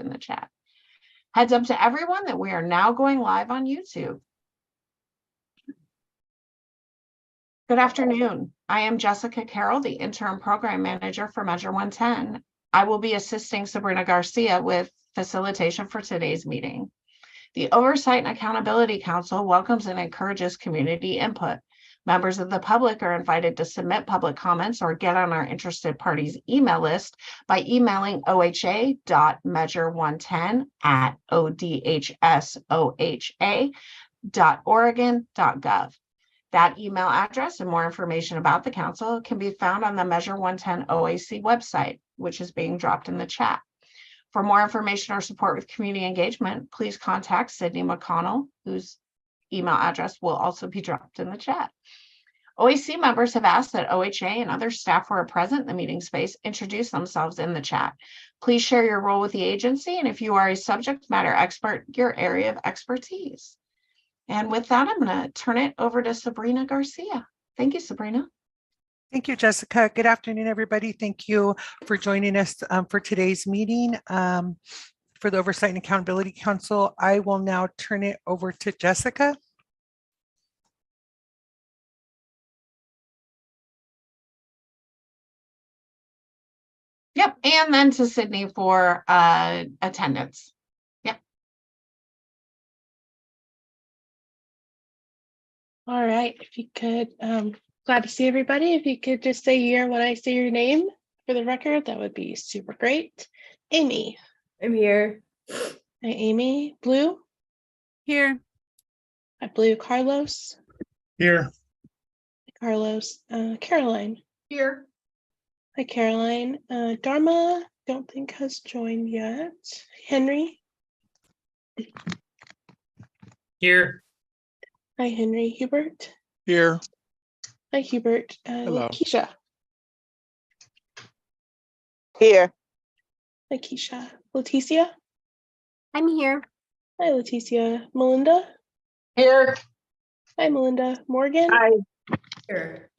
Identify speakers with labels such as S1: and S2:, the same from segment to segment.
S1: in the chat. Heads up to everyone that we are now going live on YouTube. Good afternoon. I am Jessica Carroll, the Interim Program Manager for Measure 110. I will be assisting Sabrina Garcia with facilitation for today's meeting. The Oversight and Accountability Council welcomes and encourages community input. Members of the public are invited to submit public comments or get on our interested parties email list by emailing oha.measure110@odhsoha.oregon.gov. That email address and more information about the council can be found on the Measure 110 OAC website, which is being dropped in the chat. For more information or support with community engagement, please contact Sydney McConnell, whose email address will also be dropped in the chat. OAC members have asked that OHA and other staff who are present in the meeting space introduce themselves in the chat. Please share your role with the agency, and if you are a subject matter expert, your area of expertise. And with that, I'm going to turn it over to Sabrina Garcia. Thank you, Sabrina.
S2: Thank you, Jessica. Good afternoon, everybody. Thank you for joining us for today's meeting for the Oversight and Accountability Council. I will now turn it over to Jessica.
S1: Yep, and then to Sydney for attendance. Yep.
S3: All right, if you could, glad to see everybody. If you could just say your when I say your name for the record, that would be super great. Amy.
S4: I'm here.
S3: Hi, Amy. Blue.
S4: Here.
S3: Hi, Blue. Carlos.
S5: Here.
S3: Carlos. Caroline.
S1: Here.
S3: Hi, Caroline. Dharma, don't think has joined yet. Henry.
S5: Here.
S3: Hi, Henry. Hubert.
S5: Here.
S3: Hi, Hubert.
S5: Hello.
S3: Keisha.
S6: Here.
S3: Hi, Keisha. Leticia.
S4: I'm here.
S3: Hi, Leticia. Melinda.
S1: Here.
S3: Hi, Melinda. Morgan.
S6: Hi.
S4: Here.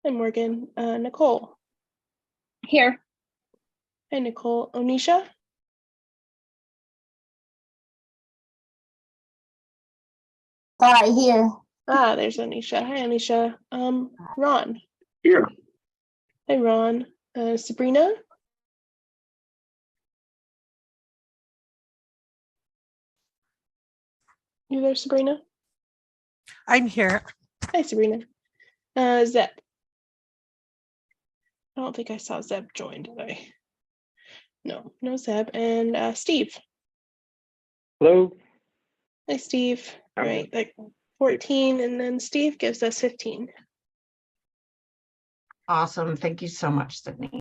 S3: Hi, Morgan. Nicole.
S4: Here.
S3: Hi, Nicole. Onisha.
S6: Hi, here.
S3: Ah, there's Onisha. Hi, Onisha. Ron.
S5: Here.
S3: Hi, Ron. Sabrina. You there, Sabrina?
S2: I'm here.
S3: Hi, Sabrina. Zeb. I don't think I saw Zeb join, did I? No, no Zeb. And Steve.
S5: Hello.
S3: Hi, Steve. All
S5: Hi.
S3: right, like 14, and then Steve gives us 15.
S1: Awesome. Thank you so much, Sydney.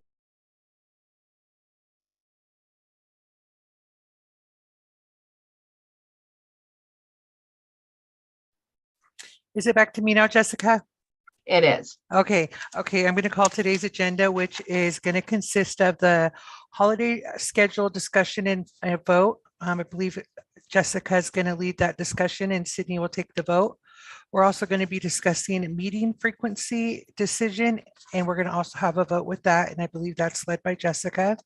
S2: Is it back to me now, Jessica?
S1: It is.
S2: Okay. I'm going to call today's agenda, which is going to consist of the holiday schedule discussion and a vote. I believe Jessica is going to lead that discussion and Sydney will take the vote. We're also going to be discussing meeting frequency decision, and we're going to also have a vote with that. And I believe that's led by Jessica.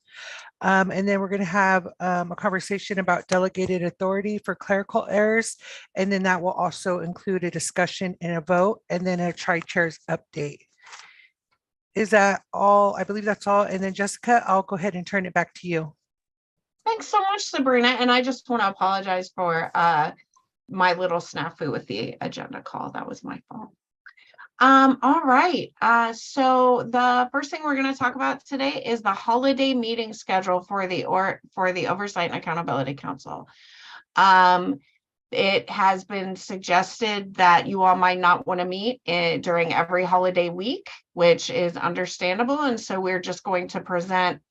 S2: And then we're going to have a conversation about delegated authority for clerical errors. And then that will also include a discussion and a vote, and then a tri-chairs update. Is that all? I believe that's all. And then Jessica, I'll go ahead and turn it back to you.
S1: Thanks so much, Sabrina. And I just want to apologize for my little snafu with the agenda call. That was my fault. All right. So the first thing we're going to talk about today is the holiday meeting schedule for the Oversight and Accountability Council. It has been suggested that you all might not want to meet during every holiday week, which is understandable. And so we're just going to present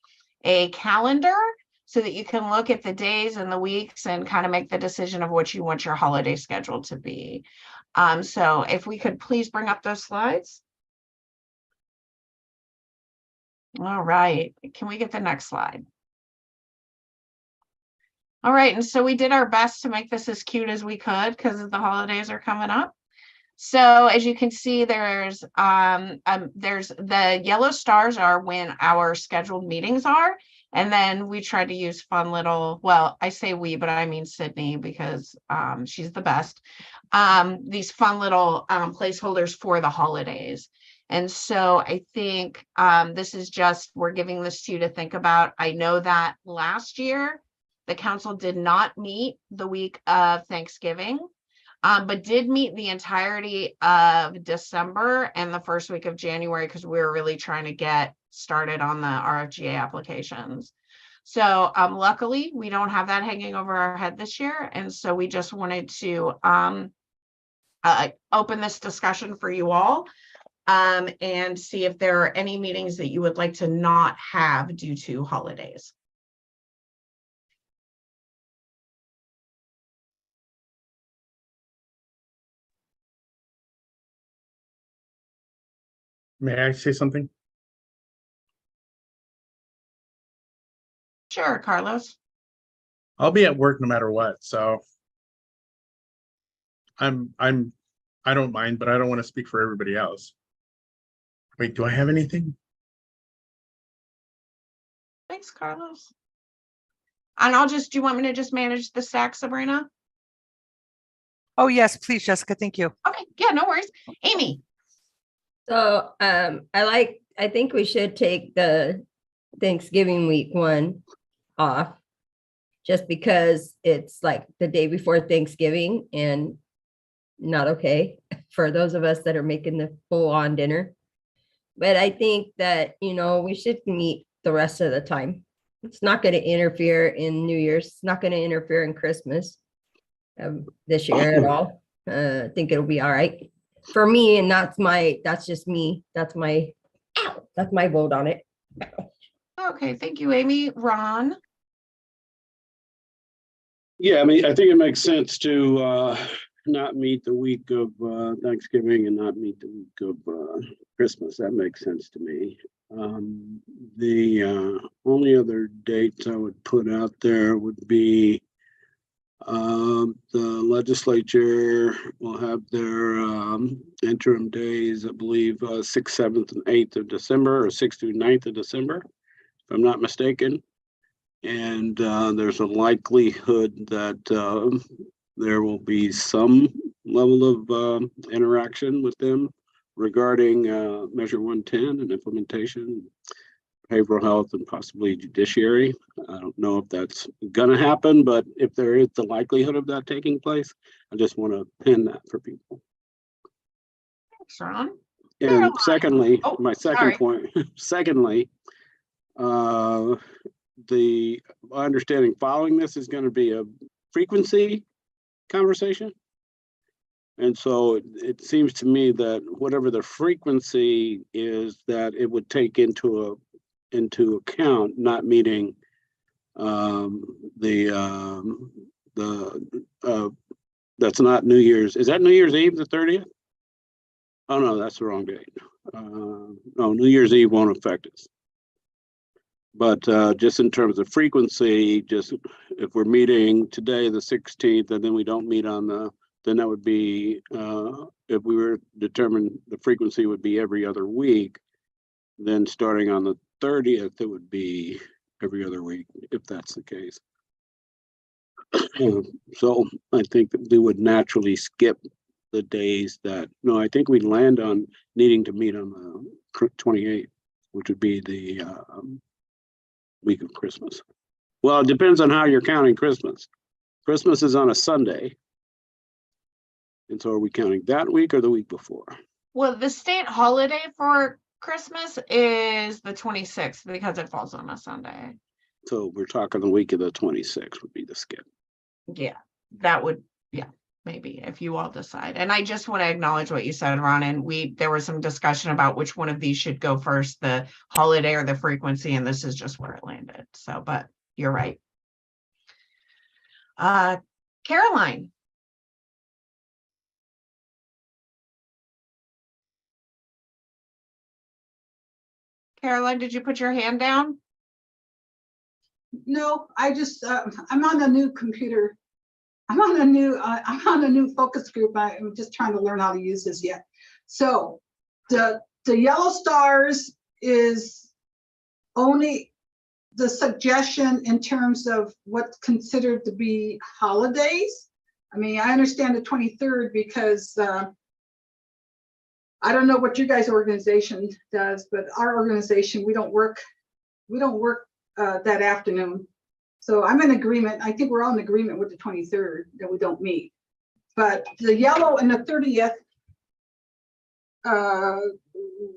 S1: a calendar so that you can look at the days and the weeks and kind of make the decision of what you want your holiday schedule to be. So if we could please bring up those slides. All right, can we get the next slide? All right, and so we did our best to make this as cute as we could because the holidays are coming up. So as you can see, there's the yellow stars are when our scheduled meetings are, And then we tried to use fun little, well, I say we, but I mean Sydney because she's the best. These fun little placeholders for the holidays. And so I think this is just, we're giving this to you to think about. I know that last year, the council did not meet the week of Thanksgiving, but did meet the entirety of December and the first week of January because we were really trying to get started on the RFGA applications. So luckily, we don't have that hanging over our head this year. And so we just wanted to open this discussion for you all and see if there are any meetings that you would like to not have due to holidays.
S5: May I say something?
S1: Sure, Carlos.
S5: I'll be at work no matter what, so I don't mind, but I don't want to speak for everybody else. Wait, do I have anything?
S1: Thanks, Carlos. And do you want me to just manage the stack, Sabrina?
S2: Oh, yes, please, Jessica. Thank you.
S1: Okay, yeah, no worries. Amy.
S7: So I think we should take the Thanksgiving week one off just because it's like the day before Thanksgiving and not okay for those of us that are making the full on dinner. But I think that, we should meet the rest of the time. It's not going to interfere in New Year's. It's not going to interfere in Christmas this year at all. I think it'll be all right for me. And that's just me. That's my vote on it.
S1: Okay, thank you, Amy. Ron.
S8: Yeah, I mean, I think it makes sense to not meet the week of Thanksgiving and not meet the week of Christmas. That makes sense to me. The only other dates I would put out there would be the legislature will have their interim days, I believe, 6th, 7th, and 8th of December, or 6th through 9th of December, if I'm not mistaken. And there's a likelihood that there will be some level of interaction with them regarding Measure 110 and implementation, behavioral health, and possibly judiciary. I don't know if that's going to happen, but if there is the likelihood of that taking place, I just want to pin that for people.
S1: Thanks, Ron.
S8: And
S1: Caroline.
S8: secondly,
S1: Oh,
S8: my second
S1: sorry.
S8: point, secondly, the understanding following this is going to be a frequency conversation. And so it seems to me that whatever the frequency is, that it would take into account not meeting that's not New Year's. Is that New Year's Eve, the 30th? Oh no, that's the wrong date. No, New Year's Eve won't affect us. But just in terms of frequency, just if we're meeting today, the 16th, and then we don't meet on then that would be, if we were determined the frequency would be every other week, then starting on the 30th, it would be every other week, if that's the case. So I think that we would naturally skip the days that, no, I think we'd land on needing to meet on the 28th, which would be the week of Christmas. Well, it depends on how you're counting Christmas. Christmas is on a Sunday. And so are we counting that week or the week before?
S1: Well, the state holiday for Christmas is the 26th because it falls on a Sunday.
S8: So we're talking the week of the 26th would be the skip.
S1: Yeah, that would, yeah, maybe if you all decide. And I just want to acknowledge what you said, Ron, and there was some discussion about which one of these should go first, the holiday or the frequency, and this is just where it landed. So, but you're right. Caroline. Caroline, did you put your hand down?
S9: No, I just I'm on a new computer. I'm on a new focus group. I'm just trying to learn how to use this yet. So the yellow stars is only the suggestion in terms of what's considered to be holidays. I mean, I understand the 23rd because I don't know what your guys' organization does, but our organization, we don't work that afternoon. So I'm in agreement. I think we're all in agreement with the 23rd that we don't meet. But the yellow and the 30th,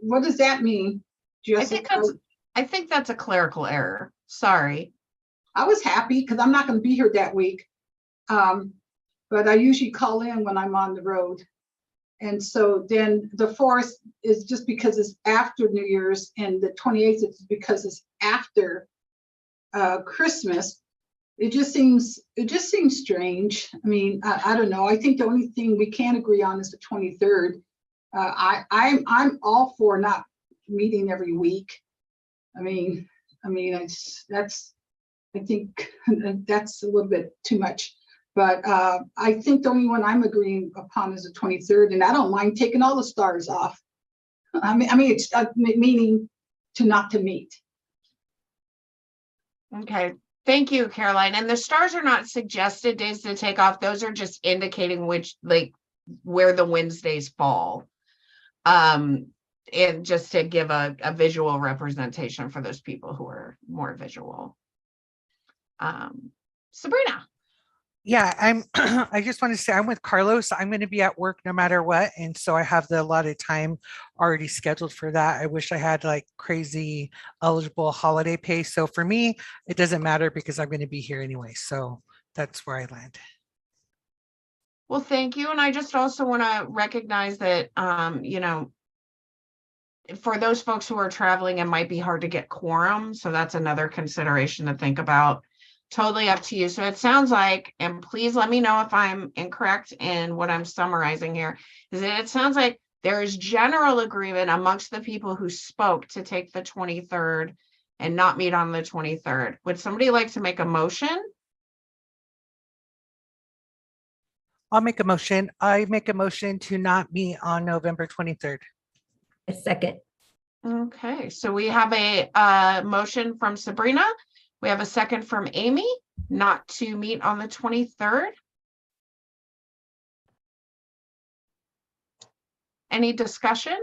S9: what does that mean?
S1: I think that's a clerical error. Sorry.
S9: I was happy because I'm not going to be here that week. But I usually call in when I'm on the road. And so then the 4th is just because it's after New Year's, and the 28th is because it's after Christmas. It just seems strange. I mean, I don't know. I think the only thing we can agree on is the 23rd. I'm all for not meeting every week. I think that's a little bit too much. But I think the only one I'm agreeing upon is the 23rd, and I don't mind taking all the stars off. I mean, it's meaning not to meet.
S1: Okay. Thank you, Caroline. And the stars are not suggested days to take off. Those are just indicating where the Wednesdays fall. And just to give a visual representation for those people who are more visual. Sabrina.
S2: Yeah, I just want to say I'm with Carlos. I'm going to be at work no matter what. And so I have the allotted time already scheduled for that. I wish I had like crazy eligible holiday pay. So for me, it doesn't matter because I'm going to be here anyway. So that's where I land.
S1: Well, thank you. And I just also want to recognize that, for those folks who are traveling, it might be hard to get quorum. So that's another consideration to think about. Totally up to you. So it sounds like, and please let me know if I'm incorrect in what I'm summarizing here, is that it sounds like there is general agreement amongst the people who spoke to take the 23rd and not meet on the 23rd. Would somebody like to make a motion?
S2: I'll make a motion. I make a motion to not meet on November 23rd.
S7: A second.
S1: Okay, so we have a motion from Sabrina. We have a second from Amy, not to meet on the 23rd. Any discussion?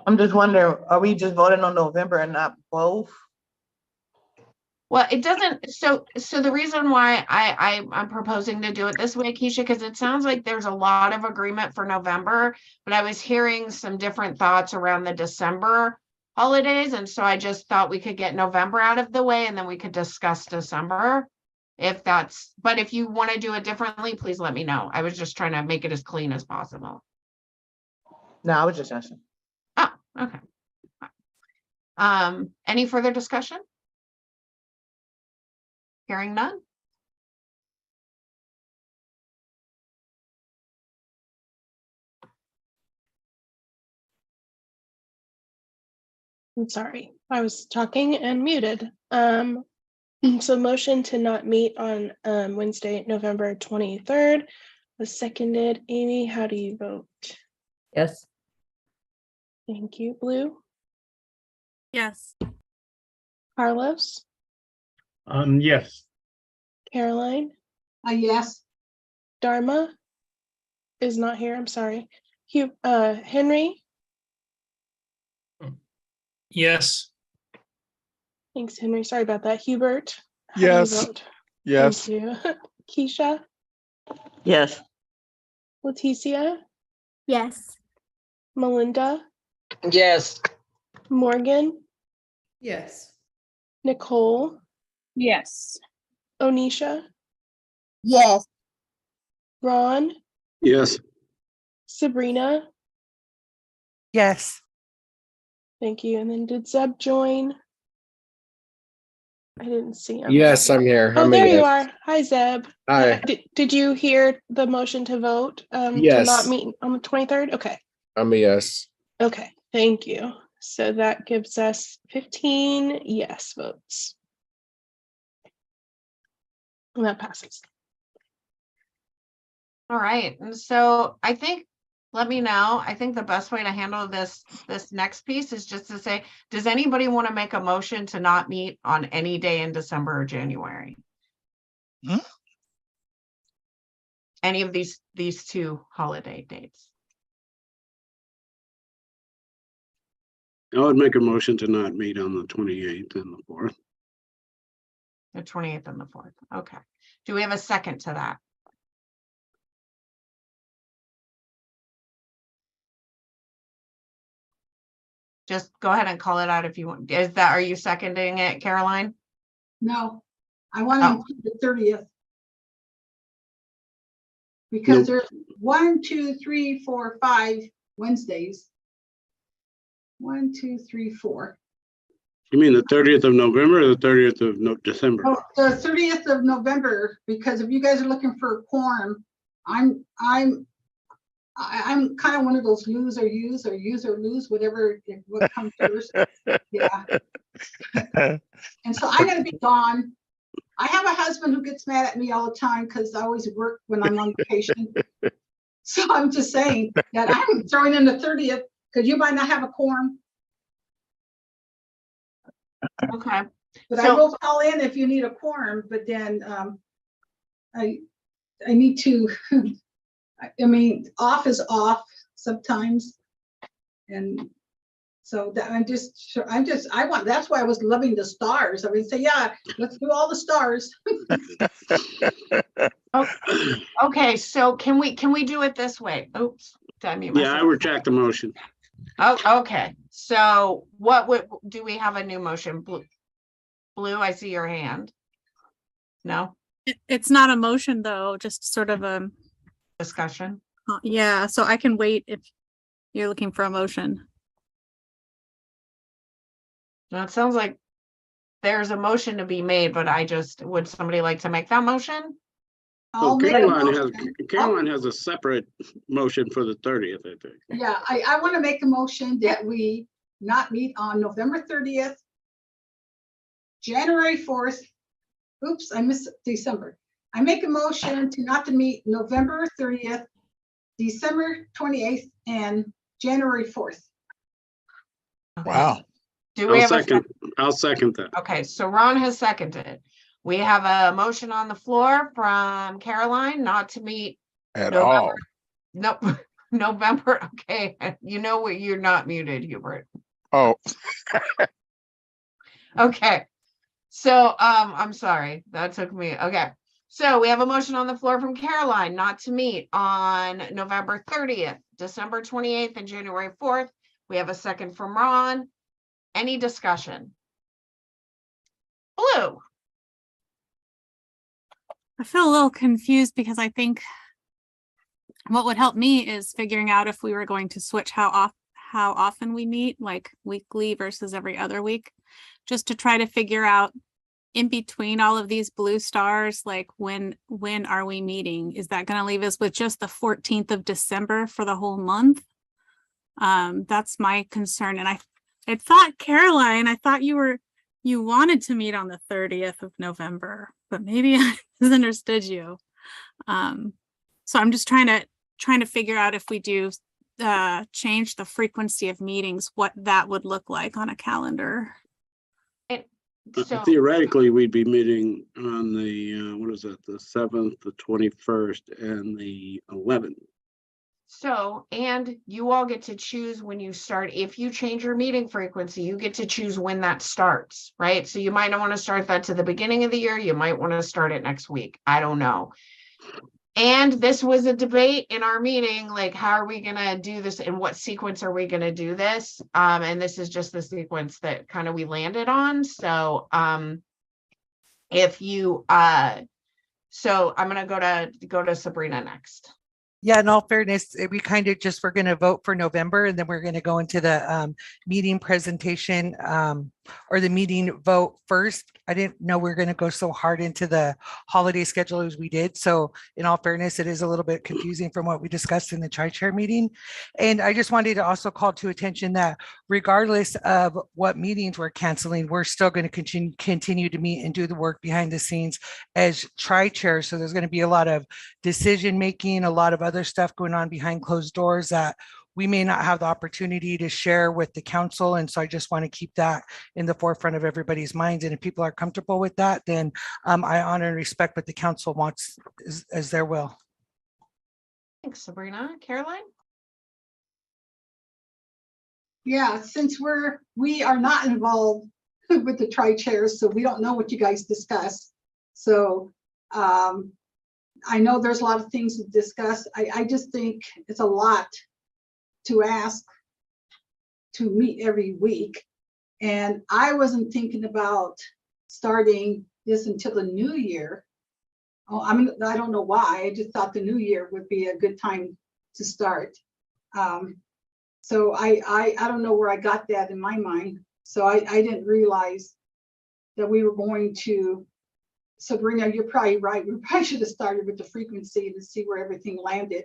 S6: I'm just wondering, are we just voting on November and not both?
S1: Well, it doesn't, so the reason why I'm proposing to do it this way, Keisha, because it sounds like there's a lot of agreement for November, but I was hearing some different thoughts around the December holidays. And so I just thought we could get November out of the way and then we could discuss December. But if you want to do it differently, please let me know. I was just trying to make it as clean as possible.
S6: No, I was just asking.
S1: Oh, okay. Any further discussion? Hearing none.
S3: I'm sorry, I was talking and muted. So motion to not meet on Wednesday, November 23rd was seconded. Amy, how do you vote?
S7: Yes.
S3: Thank you. Blue?
S4: Yes.
S3: Carlos?
S5: Yes.
S3: Caroline?
S9: Yes.
S3: Dharma is not here. I'm sorry. Henry?
S10: Yes.
S3: Thanks, Henry. Sorry about that. Hubert? How do you
S10: Yes.
S3: vote?
S10: Yes.
S3: Thank you. Keisha?
S6: Yes.
S3: Leticia?
S4: Yes.
S3: Melinda?
S6: Yes.
S3: Morgan?
S4: Yes.
S3: Nicole?
S4: Yes.
S3: Onisha?
S6: Yes.
S3: Ron?
S8: Yes.
S3: Sabrina?
S2: Yes.
S3: Thank you. And then did Zeb join? I didn't see him.
S10: Yes, I'm here.
S3: Oh,
S10: I'm
S3: there
S10: a
S3: you
S10: yes.
S3: are. Hi, Zeb.
S10: Hi.
S3: Did you hear the motion to vote to not
S10: Yes.
S3: meet on the 23rd? Okay.
S10: I'm a yes.
S3: Okay. Thank you. So that gives us 15 yes votes. And that passes.
S1: All right. And so I think let me know. I think the best way to handle this next piece is just to say, does anybody want to make a motion to not meet on any day in December or January? Any of these two holiday dates?
S8: I would make a motion to not meet on the 28th and the 4th.
S1: The 28th and the 4th. Okay. Do we have a second to that? Just go ahead and call it out if you want. Are you seconding it, Caroline?
S9: No, I want to
S1: Oh.
S9: include the 30th. Because
S8: Nope.
S9: there's 1, 2, 3, 4, 5 Wednesdays. 1, 2, 3, 4.
S8: You mean the 30th of November or the 30th of December?
S9: Oh, the 30th of November, because if you guys are looking for a quorum, I'm kind of one of those lose or use or lose, whatever, what comes first. Yeah. And so I'm gonna be gone. I have a husband who gets mad at me all the time because I always work when I'm on vacation. So I'm just saying that I'm throwing in the 30th because you might not have a quorum,
S1: Okay.
S9: but I
S1: So-
S9: will call in if you need a quorum, but then I need to, I mean, off is off sometimes. And so that that's why I was loving the stars. I would say, yeah, let's do all the stars.
S1: Okay, so can we do it this way? Oops, did I mute
S8: Yeah, I
S1: myself?
S8: retract the motion.
S1: Oh, okay. So do we have a new motion? Blue, I see your hand. No
S4: It's not a motion though, just sort of a,
S1: discussion?
S4: yeah, so I can wait if you're looking for a motion.
S1: No, it sounds like there's a motion to be made, but would somebody like to make that motion?
S9: I'll
S8: Oh,
S9: make a motion.
S8: Caroline has a separate motion for the 30th, I think.
S9: Yeah, I want to make a motion that we not meet on November 30th, January 4th. Oops, I missed December. I make a motion to meet November 30th, December 28th, and January 4th.
S10: Wow.
S1: Do we have a second?
S8: I'll second that.
S1: Okay, so Ron has seconded. We have a motion on the floor from Caroline not to meet
S10: At
S1: November.
S10: all.
S1: Nope, November. Okay, you know what? You're not muted, Hubert.
S10: Oh,
S1: Okay, so I'm sorry, that took me. Okay, so we have a motion on the floor from Caroline not to meet on November 30th, December 28th, and January 4th. We have a second from Ron. Any discussion? Blue.
S4: I feel a little confused because I think what would help me is figuring out if we were going to switch how often we meet, like weekly versus every other week, just to try to figure out in between all of these blue stars, like when are we meeting? Is that going to leave us with just the 14th of December for the whole month? That's my concern. And I thought, Caroline, I thought you wanted to meet on the 30th of November, but maybe I misunderstood you. So I'm just trying to figure out if we do change the frequency of meetings, what that would look like on a calendar.
S1: So
S8: Theoretically, we'd be meeting on the, what is that, the 7th, the 21st, and the 11th.
S1: So, and you all get to choose when you start. If you change your meeting frequency, you get to choose when that starts, right? So you might not want to start that to the beginning of the year. You might want to start it next week. I don't know. And this was a debate in our meeting, like, how are we going to do this and what sequence are we going to do this? And this is just the sequence that kind of we landed on. So, if you, so I'm going to go to Sabrina next.
S2: Yeah, in all fairness, we kind of we're going to vote for November and then we're going to go into the meeting presentation or the meeting vote first. I didn't know we were going to go so hard into the holiday schedule as we did. So in all fairness, it is a little bit confusing from what we discussed in the tri-chair meeting. And I just wanted to also call to attention that regardless of what meetings we're canceling, we're still going to continue to meet and do the work behind the scenes as tri-chair. So there's going to be a lot of decision making, a lot of other stuff going on behind closed doors that we may not have the opportunity to share with the council. And so I just want to keep that in the forefront of everybody's minds. And if people are comfortable with that, then I honor and respect what the council wants as their will.
S1: Thanks, Sabrina. Caroline?
S9: Yeah, since we are not involved with the tri-chairs, so we don't know what you guys discuss. So I know there's a lot of things to discuss. I just think it's a lot to ask to meet every week. And I wasn't thinking about starting this until the new year. Oh, I don't know why. I just thought the new year would be a good time to start. So I don't know where I got that in my mind. So I didn't realize that we were going to, Sabrina, you're probably right. We probably should have started with the frequency to see where everything landed.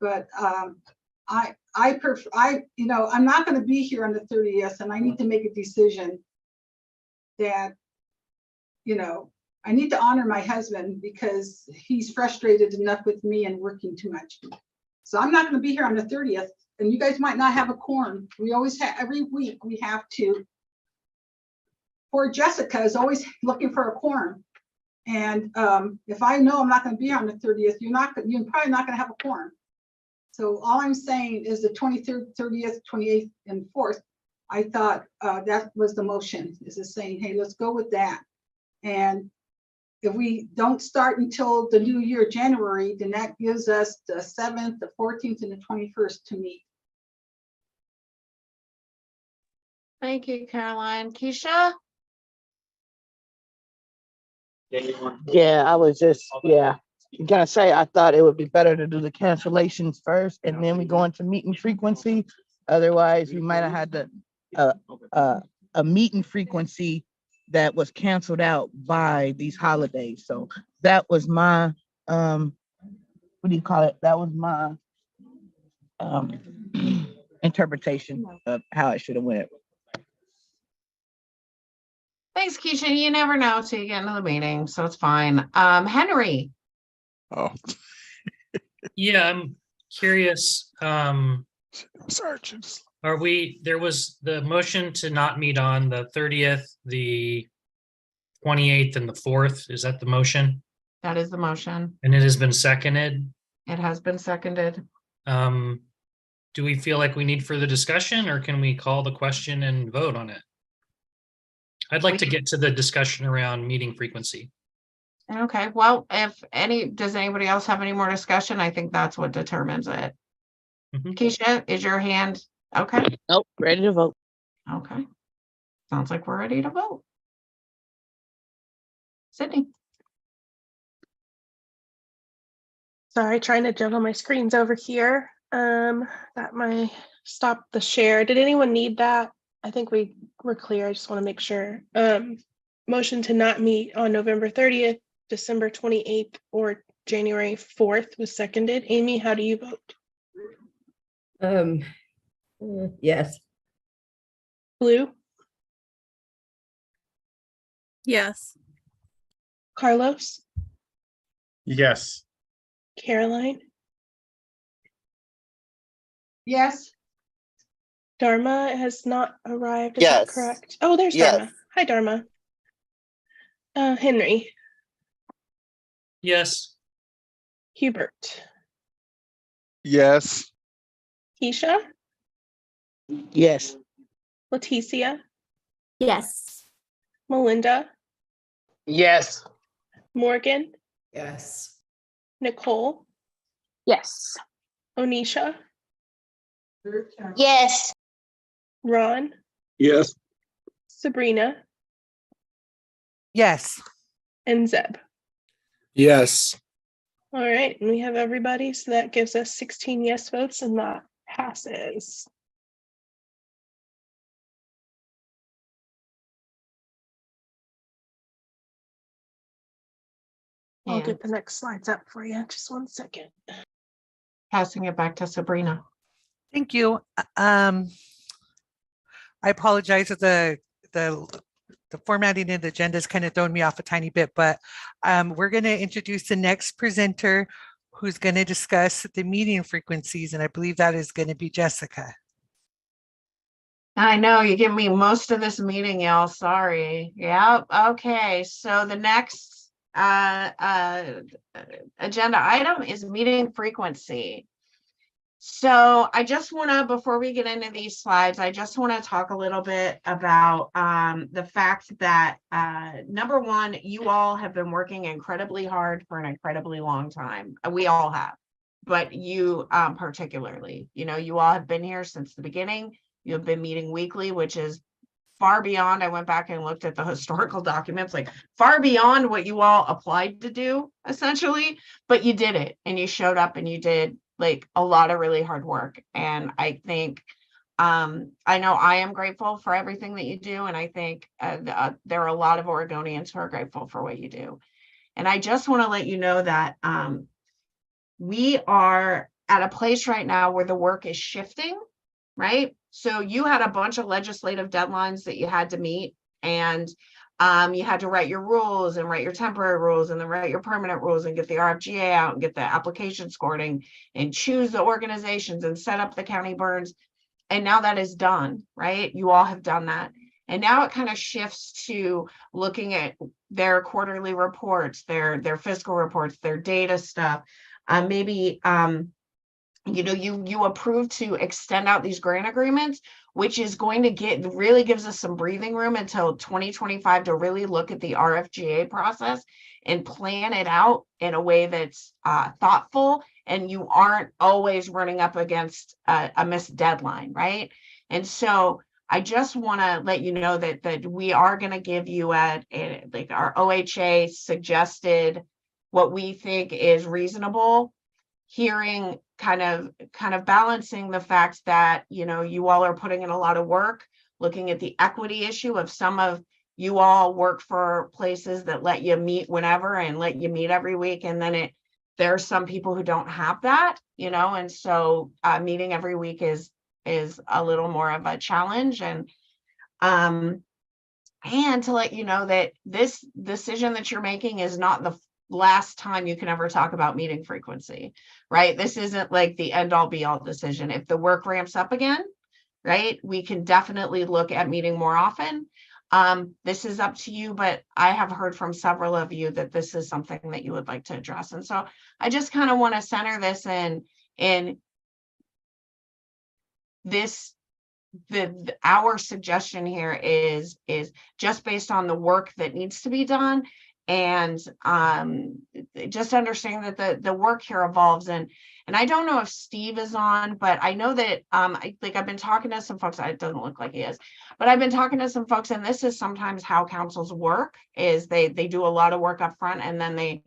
S9: But I'm not going to be here on the 30th, and I need to make a decision that, I need to honor my husband because he's frustrated enough with me and working too much. So I'm not going to be here on the 30th, and you guys might not have a quorum. We always have, every week we have to, poor Jessica is always looking for a quorum. And if I know I'm not going to be here on the 30th, you're probably not going to have a quorum. So all I'm saying is the 23rd, 30th, 28th, and 4th, I thought that was the motion, is just saying, hey, let's go with that. And if we don't start until the new year, January, then that gives us the 7th, the 14th, and the 21st to meet.
S1: Thank you, Caroline. Keisha?
S6: Yeah, I was just, gonna say, I thought it would be better to do the cancellations first and then we go into meeting frequency. Otherwise, we might have had a meeting frequency that was canceled out by these holidays. So that was my, what do you call it? That was my interpretation of how it should have went.
S1: Thanks, Keisha. You never know till you get into the meeting, so it's fine. Henry?
S10: Oh,
S11: Yeah, I'm curious.
S10: sergeants.
S11: There was the motion to not meet on the 30th, the 28th, and the 4th. Is that the motion?
S1: That is the motion.
S11: And it has been seconded.
S1: It has been seconded.
S11: Do we feel like we need further discussion, or can we call the question and vote on it? I'd like to get to the discussion around meeting frequency.
S1: Okay, well, does anybody else have any more discussion? I think that's what determines it.
S11: Mhm.
S1: Keisha, is your hand okay?
S6: Nope, ready to vote.
S1: Okay. Sounds like we're ready to vote. Sydney?
S3: Sorry, trying to juggle my screens over here. That might stop the share. Did anyone need that? I think we were clear. I just want to make sure. Motion to not meet on November 30th, December 28th, or January 4th was seconded. Amy, how do you vote?
S7: Yes.
S3: Blue?
S4: Yes.
S3: Carlos?
S5: Yes.
S3: Caroline?
S9: Yes.
S3: Dharma has not arrived. Is
S12: Yes.
S3: that correct? Oh, there's
S12: Yes.
S3: Dharma. Hi, Dharma. Henry?
S11: Yes.
S3: Hubert?
S10: Yes.
S3: Keisha?
S6: Yes.
S3: Leticia?
S13: Yes.
S3: Melinda?
S6: Yes.
S3: Morgan?
S13: Yes.
S3: Nicole?
S13: Yes.
S3: Onisha?
S13: Yes.
S3: Ron?
S8: Yes.
S3: Sabrina?
S2: Yes.
S3: And Zeb.
S10: Yes.
S3: All right, and we have everybody, so that gives us 16 yes votes, and that passes. I'll
S1: And
S3: get the next slides up for you. Just one second.
S1: passing it back to Sabrina.
S2: Thank you. I apologize that the formatting of the agenda has kind of thrown me off a tiny bit, but we're going to introduce the next presenter who's going to discuss the meeting frequencies, and I believe that is going to be Jessica.
S1: I know you give me most of this meeting, y'all. Sorry. Yep. Okay. So the next agenda item is meeting frequency. So I just want to, before we get into these slides, I just want to talk a little bit about the fact that number one, you all have been working incredibly hard for an incredibly long time. We all have, but you particularly, you all have been here since the beginning. You have been meeting weekly, which is far beyond. I went back and looked at the historical documents, like far beyond what you all applied to do, essentially, but you did it and you showed up and you did like a lot of really hard work. And I think, I know I am grateful for everything that you do. And I think there are a lot of Oregonians who are grateful for what you do. And I just want to let you know that we are at a place right now where the work is shifting, right? So you had a bunch of legislative deadlines that you had to meet, and you had to write your rules and write your temporary rules and then write your permanent rules and get the RFGA out and get the application scored and choose the organizations and set up the county burns. And now that is done, right? You all have done that. And now it kind of shifts to looking at their quarterly reports, their fiscal reports, their data stuff. Maybe you approved to extend out these grant agreements, which is going to really gives us some breathing room until 2025 to really look at the RFGA process and plan it out in a way that's thoughtful, and you aren't always running up against a missed deadline, right? And so I just want to let you know that we are going to give you like our OHA suggested what we think is reasonable, hearing kind of balancing the fact that you all are putting in a lot of work, looking at the equity issue of some of you all work for places that let you meet whenever and let you meet every week, and then there are some people who don't have that, and so meeting every week is a little more of a challenge. And to let you know that this decision that you're making is not the last time you can ever talk about meeting frequency, right? This isn't like the end all be all decision. If the work ramps up again, right, we can definitely look at meeting more often. This is up to you, but I have heard from several of you that this is something that you would like to address. And so I just kind of want to center this in this. Our suggestion here is just based on the work that needs to be done, and just understanding that the work here evolves. And I don't know if Steve is on, but I know that I've been talking to some folks. It doesn't look like he is, but I've been talking to some folks, and this is sometimes how councils work, is they do a lot of work up front, and then the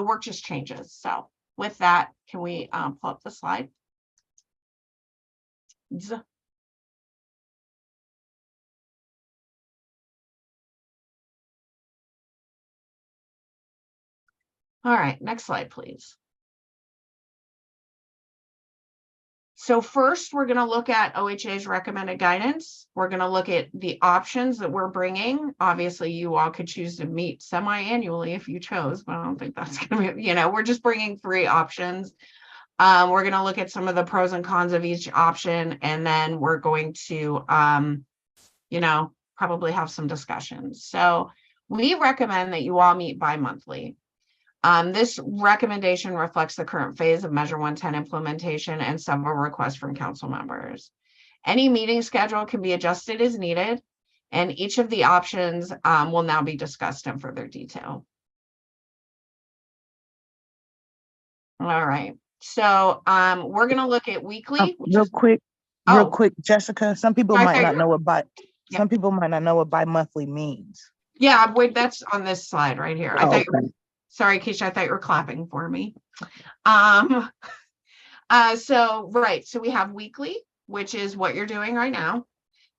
S1: work just changes. So with that, can we pull up the slide? All right, next slide, please. So first, we're going to look at OHA's recommended guidance. We're going to look at the options that we're bringing. Obviously, you all could choose to meet semi-annually if you chose, but I don't think that's going to be, we're just bringing 3 options. We're going to look at some of the pros and cons of each option, and then we're going to, probably have some discussions. So we recommend that you all meet bi-monthly. This recommendation reflects the current phase of Measure 110 implementation and several requests from council members. Any meeting schedule can be adjusted as needed, and each of the options will now be discussed in further detail. All right, so we're going to look at weekly.
S6: Real quick, Jessica, some people might not know what bi-monthly means.
S1: Yeah, wait, that's on this slide right here.
S6: Okay.
S1: Sorry, Keisha, I thought you were clapping for me. So we have weekly, which is what you're doing right now.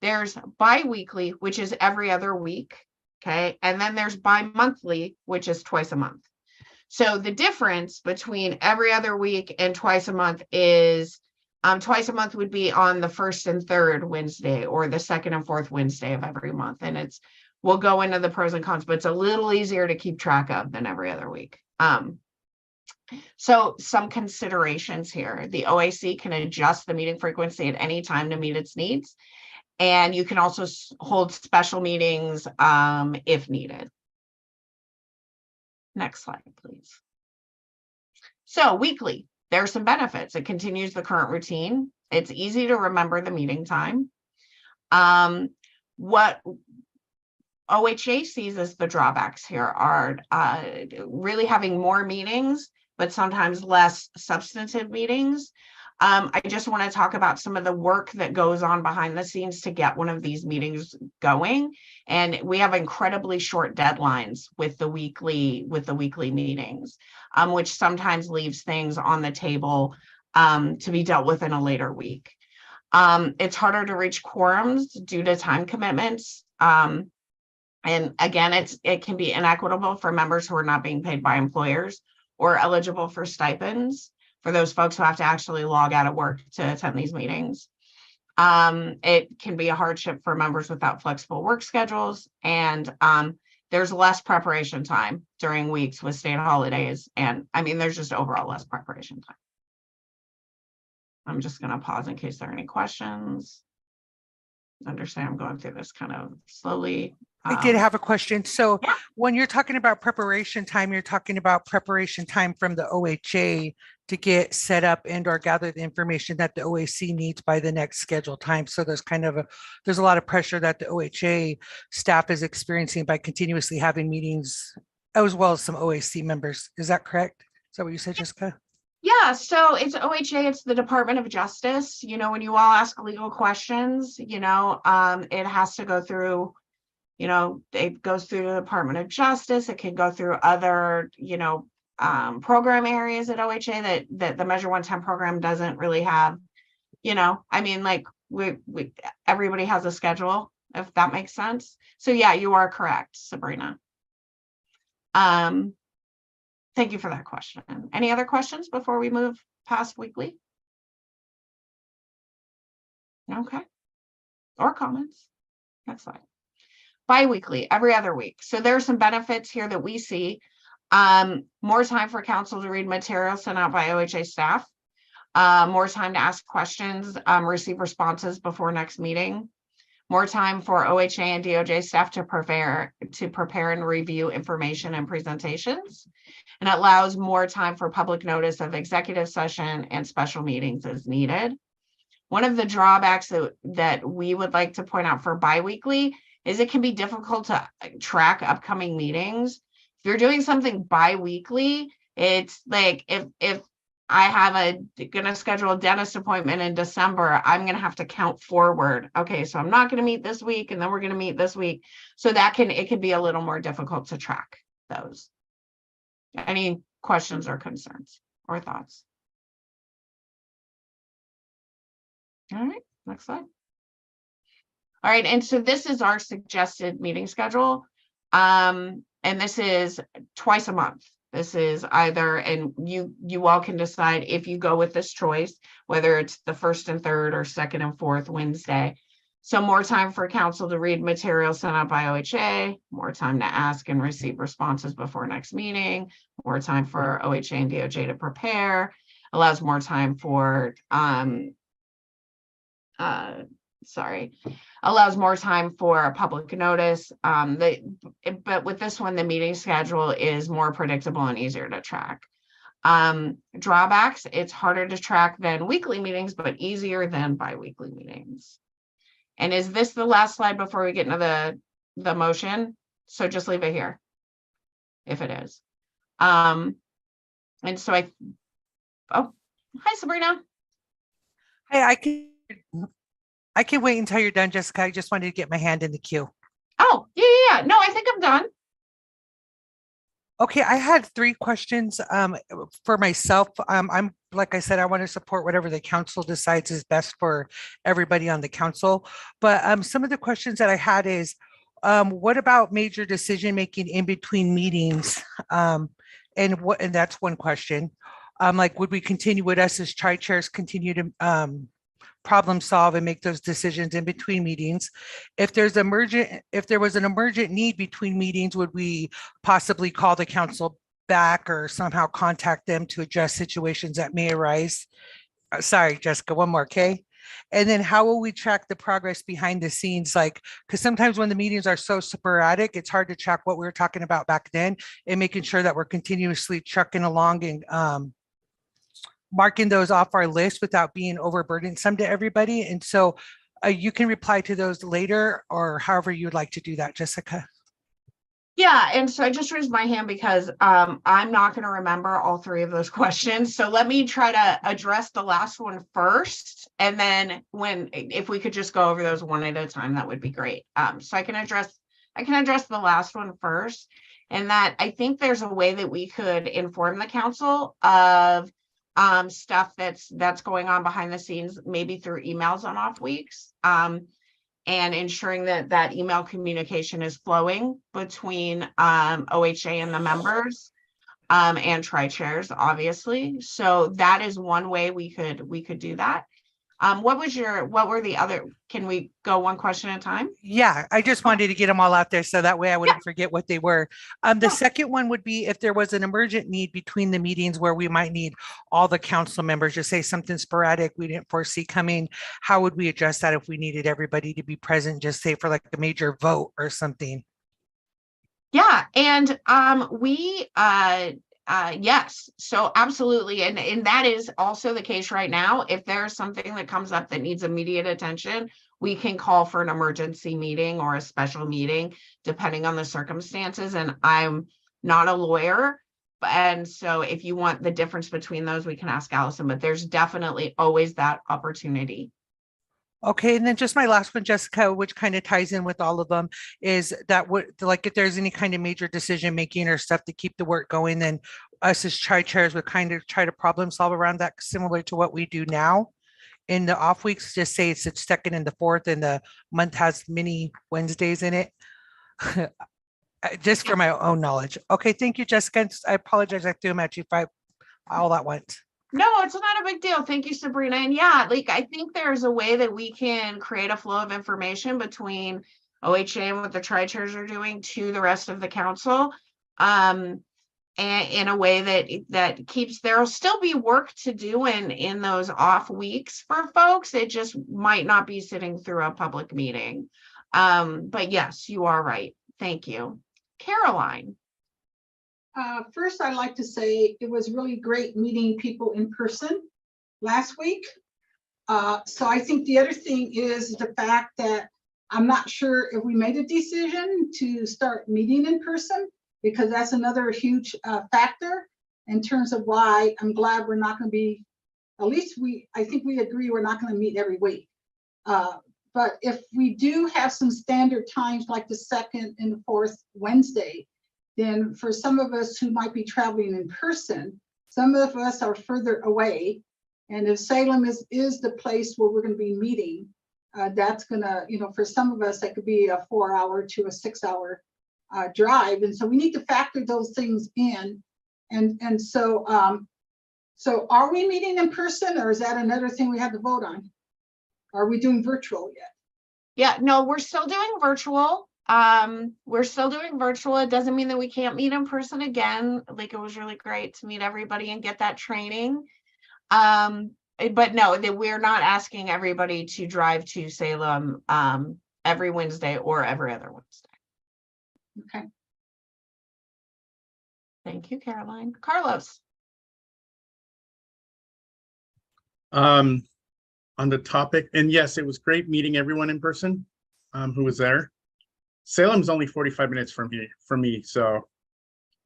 S1: There's bi-weekly, which is every other week. Okay. And then there's bi-monthly, which is twice a month. So the difference between every other week and twice a month is twice a month would be on the first and third Wednesday or the second and fourth Wednesday of every month. And we'll go into the pros and cons, but it's a little easier to keep track of than every other week. So some considerations here. The OAC can adjust the meeting frequency at any time to meet its needs. And you can also hold special meetings if needed. Next slide, please. So weekly, there are some benefits. It continues the current routine. It's easy to remember the meeting time. What OHA sees as the drawbacks here are really having more meetings, but sometimes less substantive meetings. I just want to talk about some of the work that goes on behind the scenes to get one of these meetings going. And we have incredibly short deadlines with the weekly meetings, which sometimes leaves things on the table to be dealt with in a later week. It's harder to reach quorums due to time commitments. And again, it can be inequitable for members who are not being paid by employers or eligible for stipends for those folks who have to actually log out of work to attend these meetings. It can be a hardship for members without flexible work schedules, and there's less preparation time during weeks with state holidays. And I mean, there's just overall less preparation time. I'm just going to pause in case there are any questions. Understand I'm going through this kind of slowly.
S2: I did have a question. So
S1: Yeah.
S2: when you're talking about preparation time, you're talking about preparation time from the OHA to get set up and or gather the information that the OAC needs by the next scheduled time. So there's there's a lot of pressure that the OHA staff is experiencing by continuously having meetings, as well as some OAC members. Is that correct? Is that what you said, Jessica?
S1: Yeah, so it's OHA, it's the Department of Justice. You know, when you all ask legal questions, it has to go through, it goes through the Department of Justice. It can go through other, program areas at OHA that the Measure 110 program doesn't really have. I mean, like everybody has a schedule, if that makes sense. So yeah, you are correct, Sabrina. Thank you for that question. Any other questions before we move past weekly? Okay. Or comments? Next slide. Bi-weekly, every other week. So there are some benefits here that we see. More time for council to read materials sent out by OHA staff. More time to ask questions, receive responses before next meeting. More time for OHA and DOJ staff to prepare and review information and presentations. And it allows more time for public notice of executive session and special meetings as needed. One of the drawbacks that we would like to point out for biweekly is it can be difficult to track upcoming meetings. If you're doing something biweekly, it's like if I gonna schedule a dentist appointment in December, I'm gonna have to count forward. Okay, so I'm not gonna meet this week, and then we're gonna meet this week. So it can be a little more difficult to track those. Any questions or concerns or thoughts? All right, next slide. All right, and so this is our suggested meeting schedule. And this is twice a month. This is either, and you all can decide if you go with this choice, whether it's the first and third or second and fourth Wednesday. So more time for council to read material sent out by OHA, more time to ask and receive responses before next meeting, more time for OHA and DOJ to prepare, allows more time for, allows more time for public notice. But with this one, the meeting schedule is more predictable and easier to track. Drawbacks, it's harder to track than weekly meetings, but easier than bi-weekly meetings. And is this the last slide before we get into the motion? So just leave it here, if it is. And so oh, hi, Sabrina.
S2: Hey, I can wait until you're done, Jessica. I just wanted to get my hand in the queue.
S1: Oh, yeah. No, I think I'm done.
S2: Okay, I had 3 questions for myself. I'm like I said, I want to support whatever the council decides is best for everybody on the council. But some of the questions that I had is, what about major decision making in between meetings? And that's one question. Like, would we continue with us as chairs continue to problem solve and make those decisions in between meetings? If there was an emergent need between meetings, would we possibly call the council back or somehow contact them to address situations that may arise? Sorry, Jessica, one more, okay? And then how will we track the progress behind the scenes? Like, because sometimes when the meetings are so sporadic, it's hard to track what we were talking about back then and making sure that we're continuously trucking along and marking those off our list without being overburdensome to everybody. And so you can reply to those later or however you would like to do that, Jessica.
S1: Yeah, and so I just raised my hand because I'm not going to remember all three of those questions. So let me try to address the last one first. And then if we could just go over those one at a time, that would be great. So I can address the last one first. And that I think there's a way that we could inform the council of stuff that's going on behind the scenes, maybe through emails on off weeks. And ensuring that email communication is flowing between OHA and the members and tri-chairs, obviously. So that is one way we could do that. What were the other, can we go one question at a time?
S2: Yeah, I just wanted to get them all out there so that way I wouldn't forget what they were. The second one would be if there was an emergent need between the meetings where we might need all the council members, just say something sporadic we didn't foresee coming, how would we address that if we needed everybody to be present, just say for like a major vote or something?
S1: Yeah, and yes, so absolutely. And that is also the case right now. If there's something that comes up that needs immediate attention, we can call for an emergency meeting or a special meeting, depending on the circumstances. And I'm not a lawyer. And so if you want the difference between those, we can ask Allison, but there's definitely always that opportunity.
S2: Okay, and then just my last one, Jessica, which kind of ties in with all of them, is that like if there's any kind of major decision making or stuff to keep the work going, then us as chairs would kind of try to problem solve around that, similar to what we do now. In the off weeks, just say it's the second and the fourth, and the month has many Wednesdays in it. Just for my own knowledge. Okay, thank you, Jessica. I apologize, I threw them at you all at once.
S1: No, it's not a big deal. Thank you, Sabrina. And yeah, like I think there's a way that we can create a flow of information between OHA and what the tri-chairs are doing to the rest of the council. And in a way that keeps, there'll still be work to do in those off weeks for folks. It just might not be sitting through a public meeting. But yes, you are right. Thank you. Caroline.
S9: First, I'd like to say it was really great meeting people in person last week. So I think the other thing is the fact that I'm not sure if we made a decision to start meeting in person, because that's another huge factor in terms of why I'm glad we're not going to be, at least I think we agree we're not going to meet every week. But if we do have some standard times like the second and the fourth Wednesday, then for some of us who might be traveling in person, some of us are further away. And if Salem is the place where we're going to be meeting, that's going to, for some of us, that could be a 4-hour to a 6-hour drive. And so we need to factor those things in. And so are we meeting in person, or is that another thing we have to vote on? Are we doing virtual yet?
S1: Yeah, no, we're still doing virtual. It doesn't mean that we can't meet in person again. Like, it was really great to meet everybody and get that training. But no, that we're not asking everybody to drive to Salem every Wednesday or every other Wednesday.
S9: Okay.
S1: Thank you, Caroline. Carlos.
S5: On the topic, and yes, it was great meeting everyone in person who was there. Salem's only 45 minutes from me, so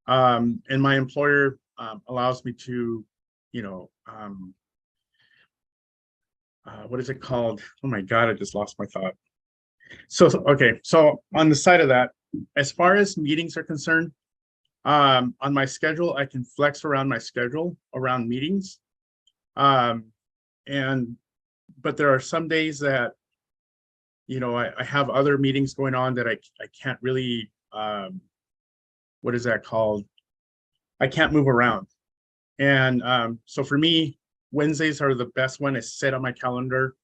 S5: and my employer allows me to, what is it called? Oh my God, I just lost my thought. So okay, so on the side of that, as far as meetings are concerned, on my schedule, I can flex around my schedule around meetings. But there are some days that, I have other meetings going on that I can't really, what is that called? I can't move around. And so for me, Wednesdays are the best one. It's set on my calendar.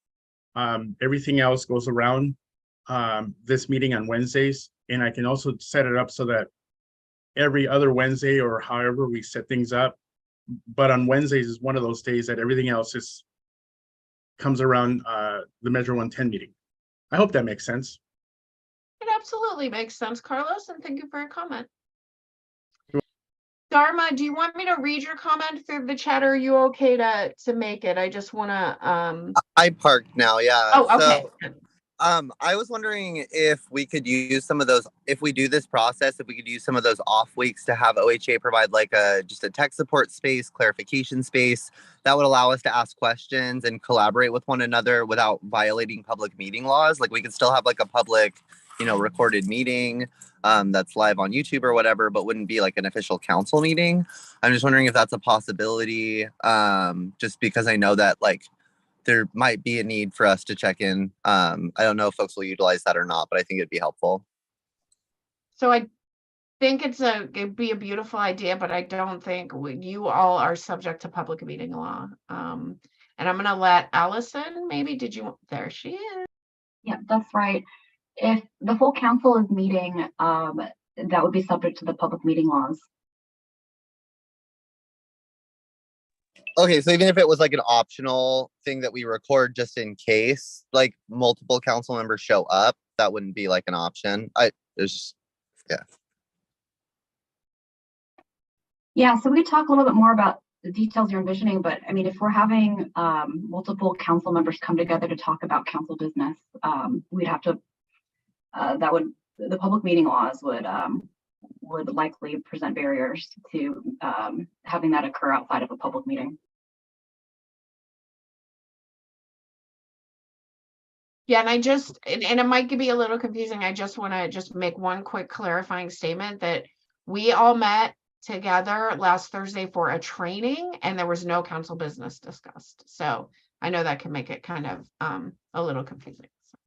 S5: Everything else goes around this meeting on Wednesdays. And I can also set it up so that every other Wednesday or however we set things up. But on Wednesdays is one of those days that everything else is comes around the Measure 110 meeting. I hope that makes sense.
S1: It absolutely makes sense, Carlos, and thank you for your comment. Dharma, do you want me to read your comment through the chat, or are you okay to make it? I just want to
S12: I parked now, yeah.
S1: Oh, okay.
S12: So, I was wondering if we could use some of those, if we do this process, if we could use some of those off weeks to have OHA provide like just a tech support space, clarification space that would allow us to ask questions and collaborate with one another without violating public meeting laws. Like we could still have like a public, recorded meeting that's live on YouTube or whatever, but wouldn't be like an official council meeting. I'm just wondering if that's a possibility, just because I know that like there might be a need for us to check in. I don't know if folks will utilize that or not, but I think it'd be helpful.
S1: So I think it'd be a beautiful idea, but I don't think you all are subject to public meeting law. And I'm going to let Allison, there she is.
S14: Yeah, that's right. If the full council is meeting, that would be subject to the public meeting laws.
S12: Okay, so even if it was like an optional thing that we record just in case, like multiple council members show up, that wouldn't be like an option.
S14: Yeah, so we could talk a little bit more about the details you're envisioning, but I mean, if we're having multiple council members come together to talk about council business, we'd have to, the public meeting laws would likely present barriers to having that occur outside of a public meeting.
S1: Yeah, and and it might be a little confusing. I just want to make one quick clarifying statement that we all met together last Thursday for a training and there was no council business discussed. So I know that can make it kind of a little confusing. So.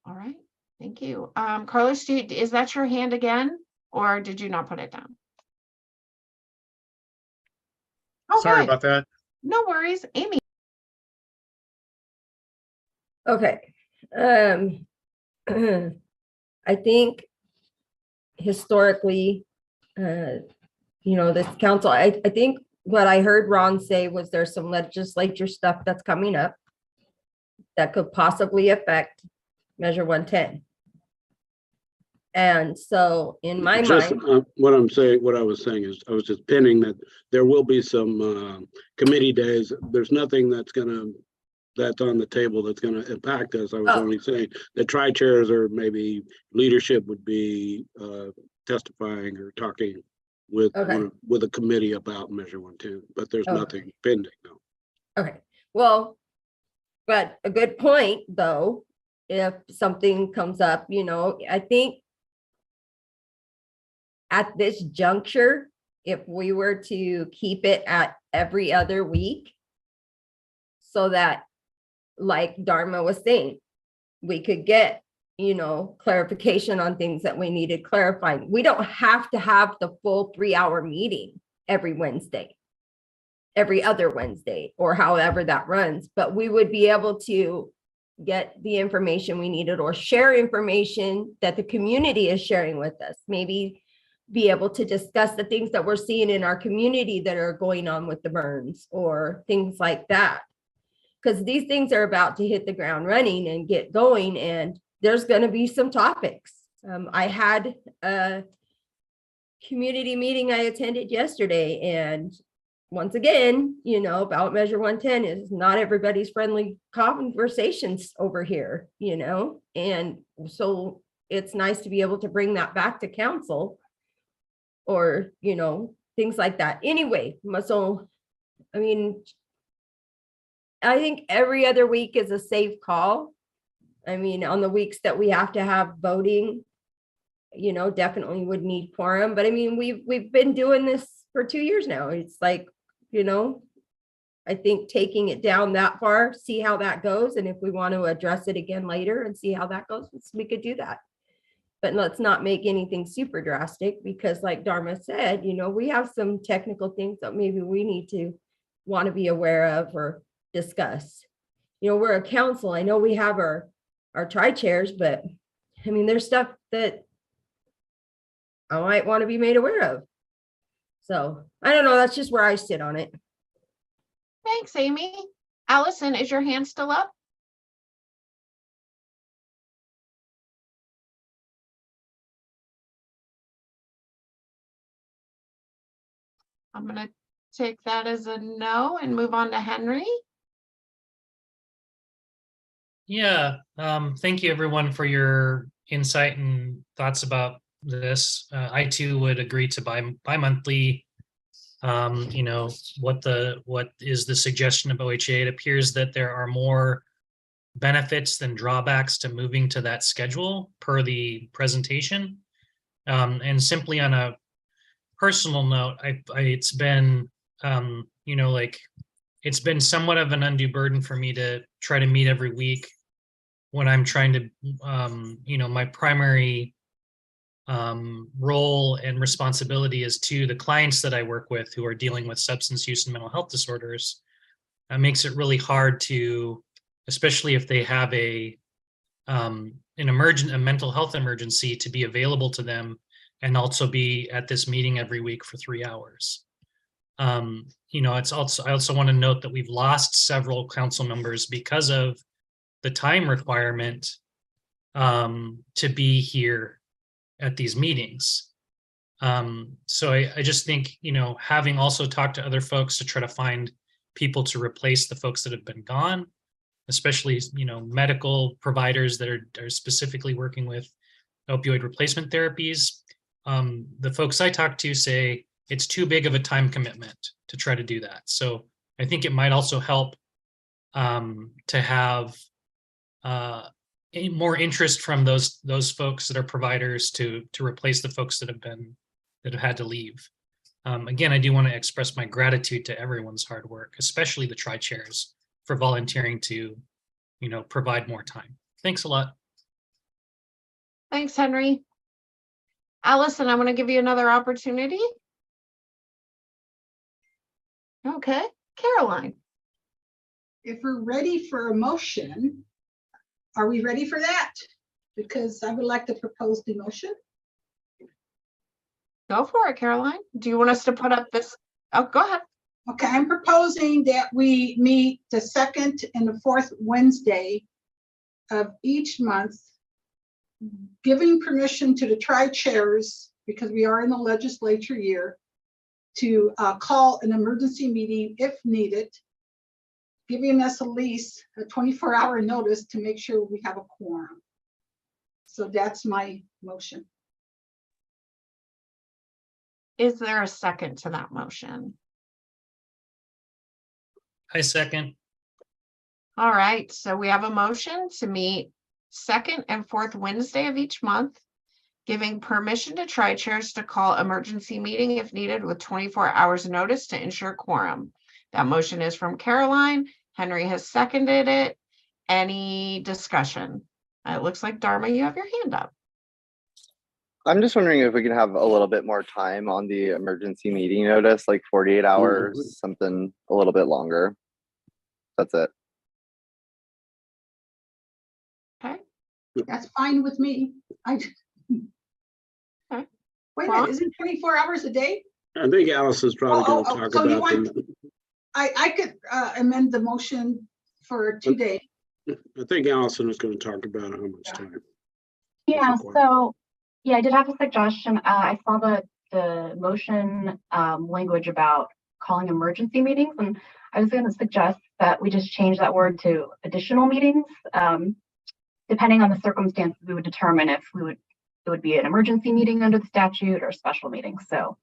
S1: All right, thank you. Carlos, is that your hand again, or did you not put it down?
S5: Sorry about that.
S1: No worries, Amy.
S7: Okay. I think historically, this council, I think what I heard Ron say was there's some legislature stuff that's coming up that could possibly affect Measure 110. And so in my mind,
S8: what I was saying is I was just pinning that there will be some committee days. There's nothing that's on the table that's going to impact us. I was only saying the tri-chairs or maybe leadership would be testifying or talking with a committee about Measure 110, but there's nothing pending. No.
S7: Okay, well, but a good point though, if something comes up, I think at this juncture, if we were to keep it at every other week, so that, like Dharma was saying, we could get, clarification on things that we needed clarifying. We don't have to have the full 3-hour meeting every Wednesday, every other Wednesday, or however that runs, but we would be able to get the information we needed or share information that the community is sharing with us. Maybe be able to discuss the things that we're seeing in our community that are going on with the burns or things like that. Because these things are about to hit the ground running and get going, and there's going to be some topics. I had a community meeting I attended yesterday, and once again, about Measure 110 is not everybody's friendly conversations over here, and so it's nice to be able to bring that back to council or, things like that. Anyway, so, I think every other week is a safe call. On the weeks that we have to have voting, definitely would need quorum. But we've been doing this for 2 years now. It's like, I think taking it down that far, see how that goes. And if we want to address it again later and see how that goes, we could do that. but let's not make anything super drastic because like Dharma said, we have some technical things that maybe we need to want to be aware of or discuss. We're a council. I know we have our tri-chairs, but I mean, there's stuff that I might want to be made aware of. So I don't know. That's just where I sit on it.
S1: Thanks, Amy. Allison, is your hand still up? I'm gonna take that as a no and move on to Henry.
S11: Yeah, thank you everyone for your insight and thoughts about this. I too would agree to bi-monthly. What is the suggestion of OHA? It appears that there are more benefits than drawbacks to moving to that schedule per the presentation. And simply on a personal note, it's been it's been somewhat of an undue burden for me to try to meet every week when I'm trying to, my primary role and responsibility is to the clients that I work with who are dealing with substance use and mental health disorders. That makes it really hard to, especially if they have a mental health emergency, to be available to them and also be at this meeting every week for 3 hours. I also want to note that we've lost several council members because of the time requirement to be here at these meetings. So I just think, having also talked to other folks to try to find people to replace the folks that have been gone, especially, medical providers that are specifically working with opioid replacement therapies. The folks I talk to say it's too big of a time commitment to try to do that. So I think it might also help to have more interest from those folks that are providers to replace the folks that have had to leave. Again, I do want to express my gratitude to everyone's hard work, especially the tri-chairs, for volunteering to, provide more time. Thanks a lot.
S1: Thanks, Henry. Allison, I'm going to give you another opportunity. Okay, Caroline.
S9: If we're ready for a motion, are we ready for that? Because I would like to propose the motion.
S1: Go for it, Caroline. Do you want us to put up this? Oh, go ahead.
S9: Okay, I'm proposing that we meet the second and the fourth Wednesday of each month, giving permission to the tri-chairs, because we are in the legislature year, to call an emergency meeting if needed, giving us at least a 24-hour notice to make sure we have a quorum. So that's my motion.
S1: Is there a second to that motion?
S11: I second.
S1: All right, so we have a motion to meet second and fourth Wednesday of each month, giving permission to tri-chairs to call emergency meeting if needed with 24 hours notice to ensure quorum. That motion is from Caroline. Henry has seconded it. Any discussion? It looks like Dharma, you have your hand up.
S12: I'm just wondering if we can have a little bit more time on the emergency meeting notice, like 48 hours, something a little bit longer. That's it.
S1: Okay.
S9: That's fine with me.
S1: Okay.
S9: Wait a minute, isn't it 24 hours a day?
S8: I think Allison's probably going to talk
S9: so you
S8: about
S9: want-
S8: them.
S9: I could amend the motion for 2 days.
S8: I think Allison is going to talk about how much time.
S14: Yeah, so, yeah, I did have a suggestion. I saw the motion language about calling emergency meetings, and I was going to suggest that we just change that word to additional meetings. Depending on the circumstances, we would determine if it would be an emergency meeting under the statute or a special meeting. So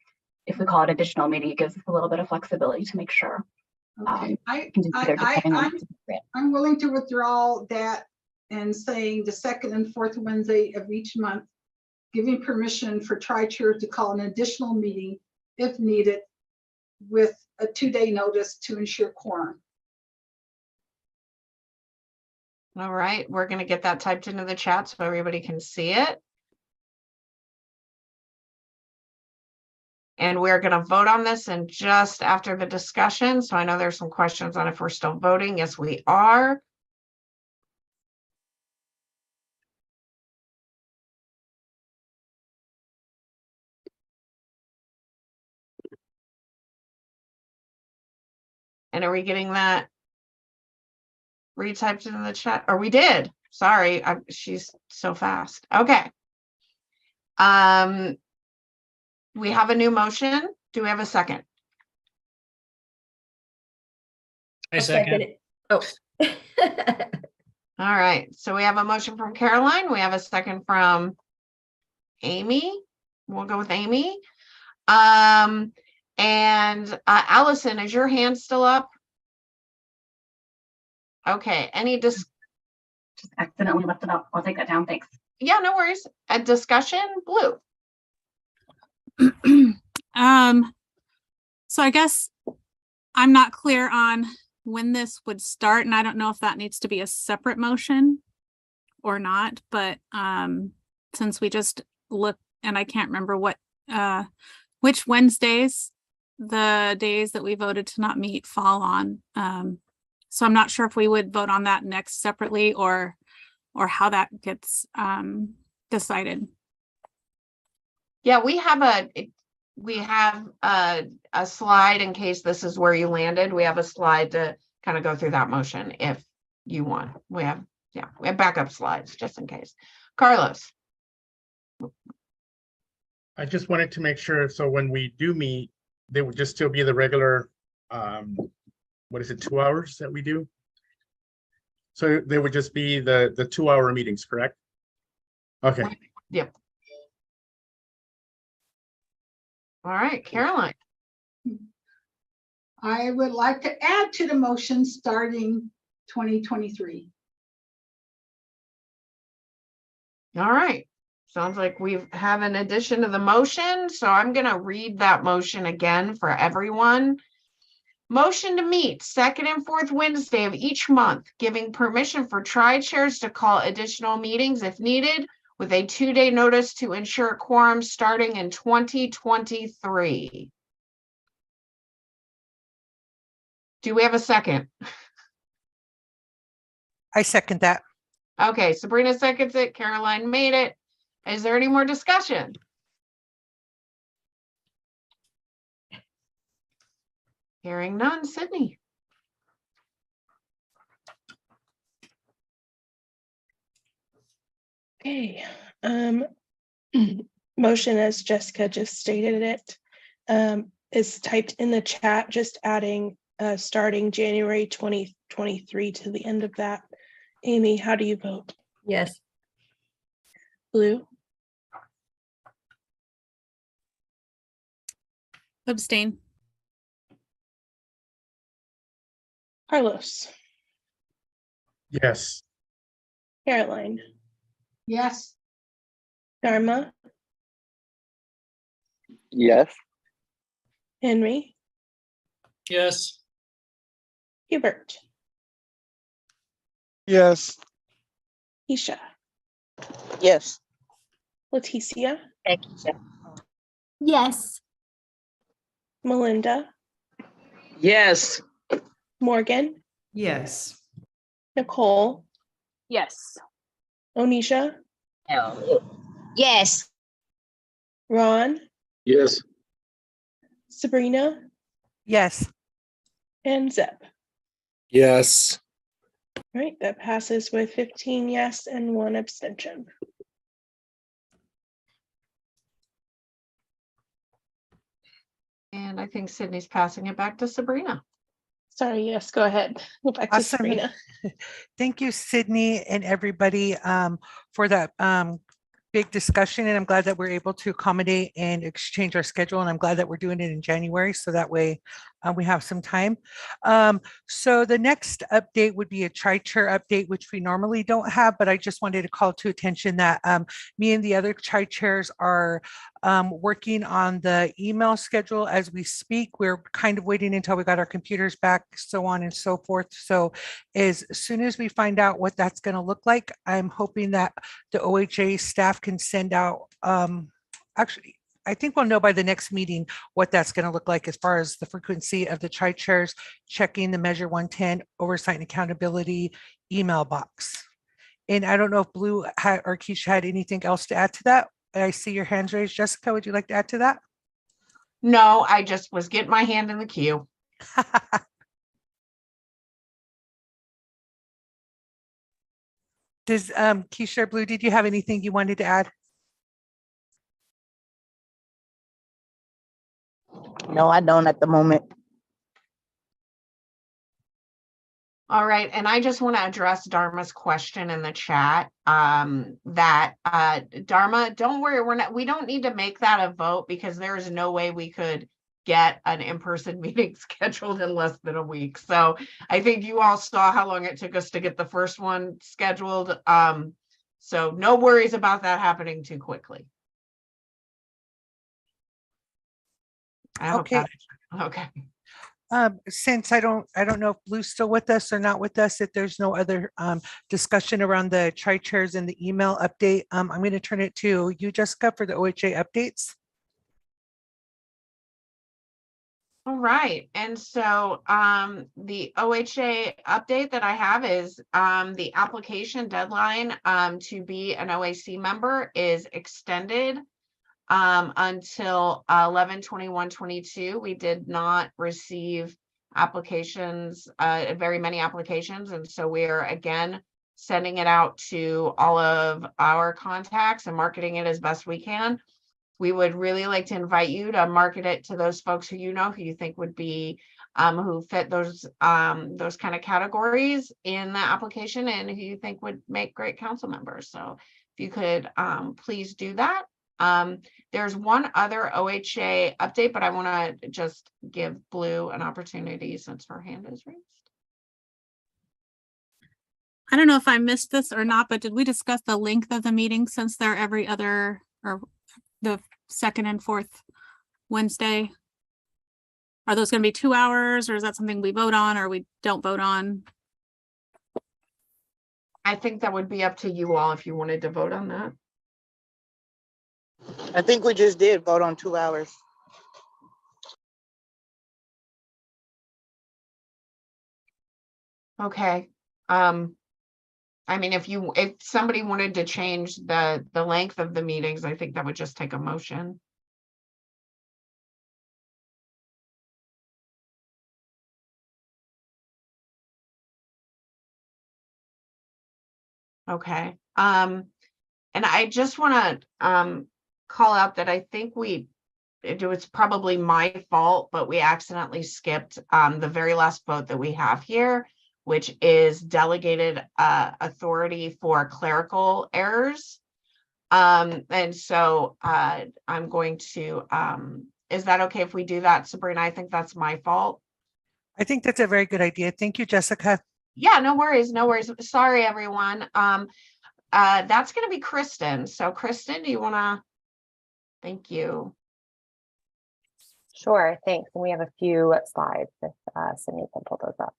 S14: if we call it additional meeting, it gives us a little bit of flexibility to make sure.
S9: Okay,
S14: I'm
S9: I'm willing to withdraw that and saying the second and fourth Wednesday of each month, giving permission for tri-chair to call an additional meeting if needed with a 2-day notice to ensure quorum.
S1: All right, we're going to get that typed into the chat so everybody can see it. And we're going to vote on this and just after the discussion. So I know there's some questions on if we're still voting. Yes, we are. And are we getting that retyped in the chat? Or we did. Sorry, she's so fast. Okay. We have a new motion. Do we have a second?
S11: I
S7: I'll
S11: second.
S7: it. Oh.
S1: All right. So we have a motion from Caroline. We have a second from Amy. We'll go with Amy. And Allison, is your hand still up? Okay. Any
S14: Just accidentally left it up. I'll take that down. Thanks.
S1: Yeah, no worries. A discussion, Blue.
S4: So I guess I'm not clear on when this would start, and I don't know if that needs to be a separate motion or not, but since we just looked and I can't remember which Wednesdays the days that we voted to not meet fall on. So I'm not sure if we would vote on that next separately or how that gets decided.
S1: Yeah, we have a slide in case this is where you landed. We have a slide to kind of go through that motion if you want. We have backup slides just in case. Carlos.
S5: I just wanted to make sure, so when we do meet, they would just still be the regular, what is it, 2 hours that we do? So they would just be the 2-hour meetings, correct? Okay.
S1: Yep. All right, Caroline.
S9: I would like to add to the motion starting 2023.
S1: All right. Sounds like we have an addition to the motion. So I'm going to read that motion again for everyone. Motion to meet second and fourth Wednesday of each month, giving permission for tri-chairs to call additional meetings if needed with a 2-day notice to ensure quorum starting in 2023. Do we have a second?
S2: I second that.
S1: Okay, Sabrina seconds it. Caroline made it. Is there any more discussion? Hearing none. Sydney.
S3: Okay. Motion as Jessica just stated it is typed in the chat, just adding starting January 2023 to the end of that. Amy, how do you vote?
S7: Yes.
S3: Blue?
S4: Abstain.
S3: Carlos?
S5: Yes.
S3: Caroline?
S9: Yes.
S3: Dharma?
S12: Yes.
S3: Henry?
S11: Yes.
S3: Hubert?
S10: Yes.
S3: Isha?
S6: Yes.
S3: Leticia?
S13: Yes.
S3: Melinda?
S6: Yes.
S3: Morgan?
S13: Yes.
S3: Nicole?
S13: Yes.
S3: Onisha?
S13: Yes.
S3: Ron?
S8: Yes.
S3: Sabrina?
S2: Yes.
S3: And Zeb?
S10: Yes.
S3: All right, that passes with 15 yes and 1 abstention.
S1: And I think Sydney's passing it back to Sabrina.
S3: Sorry, yes, go ahead. Go back to
S2: Awesome.
S3: Sabrina.
S2: Thank you, Sydney, and everybody for that big discussion. And I'm glad that we're able to accommodate and exchange our schedule. And I'm glad that we're doing it in January. So that way we have some time. So the next update would be a tri-chair update, which we normally don't have, but I just wanted to call to attention that me and the other tri-chairs are working on the email schedule as we speak. We're kind of waiting until we got our computers back, so on and so forth. So as soon as we find out what that's going to look like, I'm hoping that the OHA staff can send out, actually, I think we'll know by the next meeting what that's going to look like as far as the frequency of the tri-chairs checking the Measure 110 oversight and accountability email box. And I don't know if Blue or Keisha had anything else to add to that. I see your hands raised. Jessica, would you like to add to that?
S1: No, I just was getting my hand in the queue.
S2: Does Keisha or Blue, did you have anything you wanted to add?
S6: No, I don't at the moment.
S1: All right, and I just want to address Dharma's question in the chat. That Dharma, don't worry, we don't need to make that a vote because there is no way we could get an in-person meeting scheduled in less than a week. So I think you all saw how long it took us to get the first one scheduled. So no worries about that happening too quickly. I hope
S2: Okay.
S1: Okay.
S2: Since I don't know if Blue's still with us or not with us, if there's no other discussion around the tri-chairs and the email update, I'm going to turn it to you, Jessica, for the OHA updates.
S1: All right, and so the OHA update that I have is the application deadline to be an OAC member is extended until 11/21/22. We did not receive applications, very many applications, and so we are again sending it out to all of our contacts and marketing it as best we can. We would really like to invite you to market it to those folks who you know, who you think would be who fit those kind of categories in the application and who you think would make great council members. So if you could please do that. There's one other OHA update, but I want to just give Blue an opportunity since her hand is raised.
S4: I don't know if I missed this or not, but did we discuss the length of the meeting since they're every other or the second and fourth Wednesday? Are those going to be 2 hours or is that something we vote on or we don't vote on?
S1: I think that would be up to you all if you wanted to vote on that.
S6: I think we just did vote on 2 hours.
S1: Okay. I mean, if somebody wanted to change the length of the meetings, I think that would just take a motion. Okay. And I just want to call out that I think it was probably my fault, but we accidentally skipped the very last vote that we have here, which is delegated authority for clerical errors. And so I'm going to, is that okay if we do that, Sabrina? I think that's my fault.
S2: I think that's a very good idea. Thank you, Jessica.
S1: Yeah, no worries, no worries. Sorry, everyone. That's going to be Kristen. So Kristen, do you want to? Thank you.
S15: Sure, thanks. And we have a few slides if Sydney can pull those up.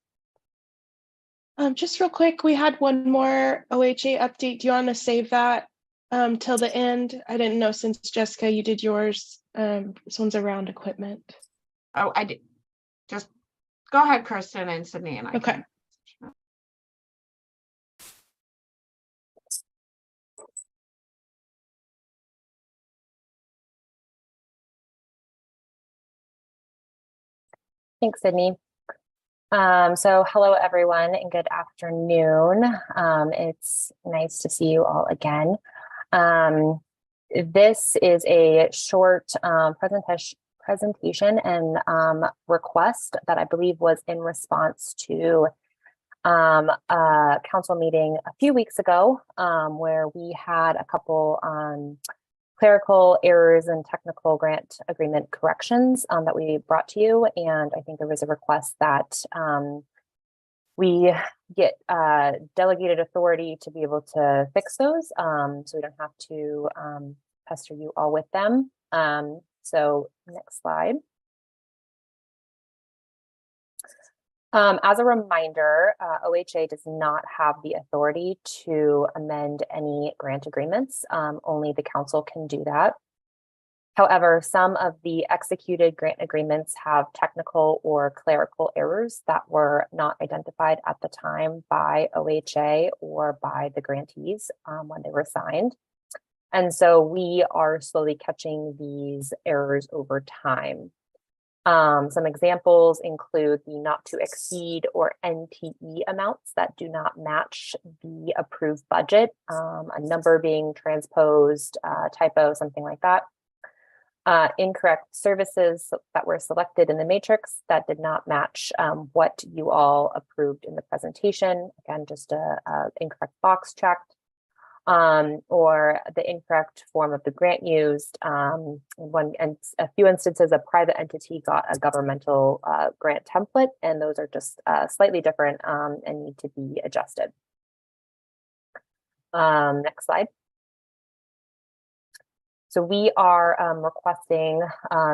S3: Just real quick, we had one more OHA update. Do you want to save that till the end? I didn't know since Jessica, you did yours. This one's around equipment.
S1: Oh, I did. Just go ahead, Kristen and Sydney and I.
S3: Okay.
S1: Can.
S15: Thanks, Sydney. So hello, everyone, and good afternoon. It's nice to see you all again. This is a short presentation and request that I believe was in response to a council meeting a few weeks ago where we had a couple clerical errors and technical grant agreement corrections that we brought to you. And I think there was a request that we get delegated authority to be able to fix those so we don't have to pester you all with them. So next slide. As a reminder, OHA does not have the authority to amend any grant agreements. Only the council can do that. However, some of the executed grant agreements have technical or clerical errors that were not identified at the time by OHA or by the grantees when they were signed. And so we are slowly catching these errors over time. Some examples include the not to exceed or NTE amounts that do not match the approved budget, a number being transposed, typo, something like that. Incorrect services that were selected in the matrix that did not match what you all approved in the presentation. Again, just a incorrect box checked. Or the incorrect form of the grant used. A few instances, a private entity got a governmental grant template, and those are just slightly different and need to be adjusted. Next slide. So we are requesting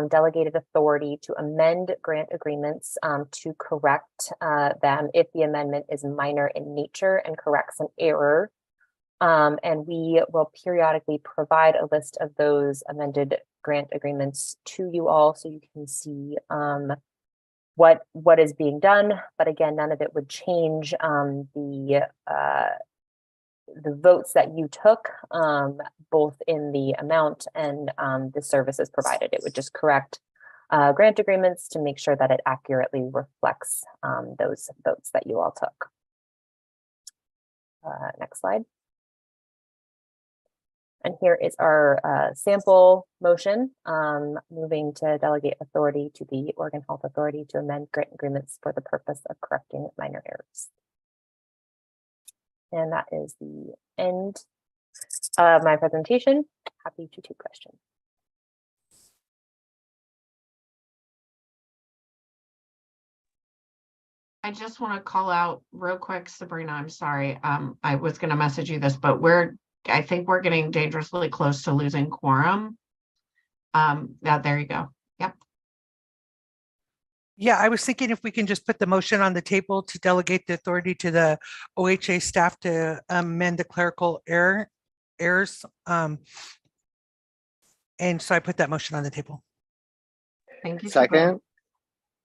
S15: delegated authority to amend grant agreements to correct them if the amendment is minor in nature and corrects an error. And we will periodically provide a list of those amended grant agreements to you all so you can see what is being done. But again, none of it would change the votes that you took, both in the amount and the services provided. It would just correct grant agreements to make sure that it accurately reflects those votes that you all took. Next slide. And here is our sample motion, moving to delegate authority to the Oregon Health Authority to amend grant agreements for the purpose of correcting minor errors. And that is the end of my presentation. Happy to take questions.
S1: I just want to call out real quick, Sabrina, I'm sorry. I was going to message you this, but I think we're getting dangerously close to losing quorum. There you go. Yep.
S2: Yeah, I was thinking if we can just put the motion on the table to delegate the authority to the OHA staff to amend the clerical errors. And so I put that motion on the table.
S1: Thank you.
S12: Second.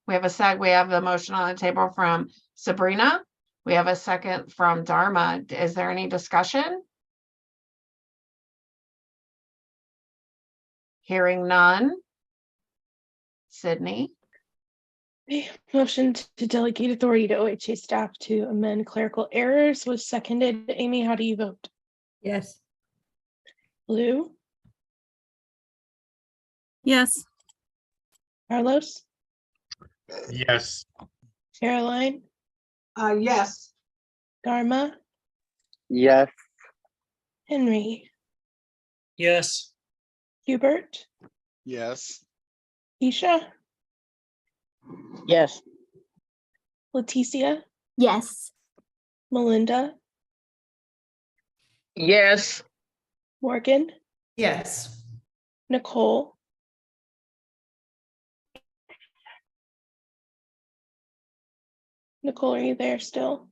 S1: Sabrina. We have the motion on the table from Sabrina. We have a second from Dharma. Is there any discussion? Hearing none. Sydney.
S3: Motion to delegate authority to OHA staff to amend clerical errors was seconded. Amy, how do you vote?
S7: Yes.
S3: Lou?
S4: Yes.
S3: Carlos?
S5: Yes.
S3: Caroline?
S9: Yes.
S3: Dharma?
S12: Yes.
S3: Henry?
S11: Yes.
S3: Hubert?
S8: Yes.
S3: Isha?
S6: Yes.
S3: Leticia?
S13: Yes.
S3: Melinda?
S6: Yes.
S3: Morgan?
S13: Yes.
S3: Nicole? Nicole, are you there still?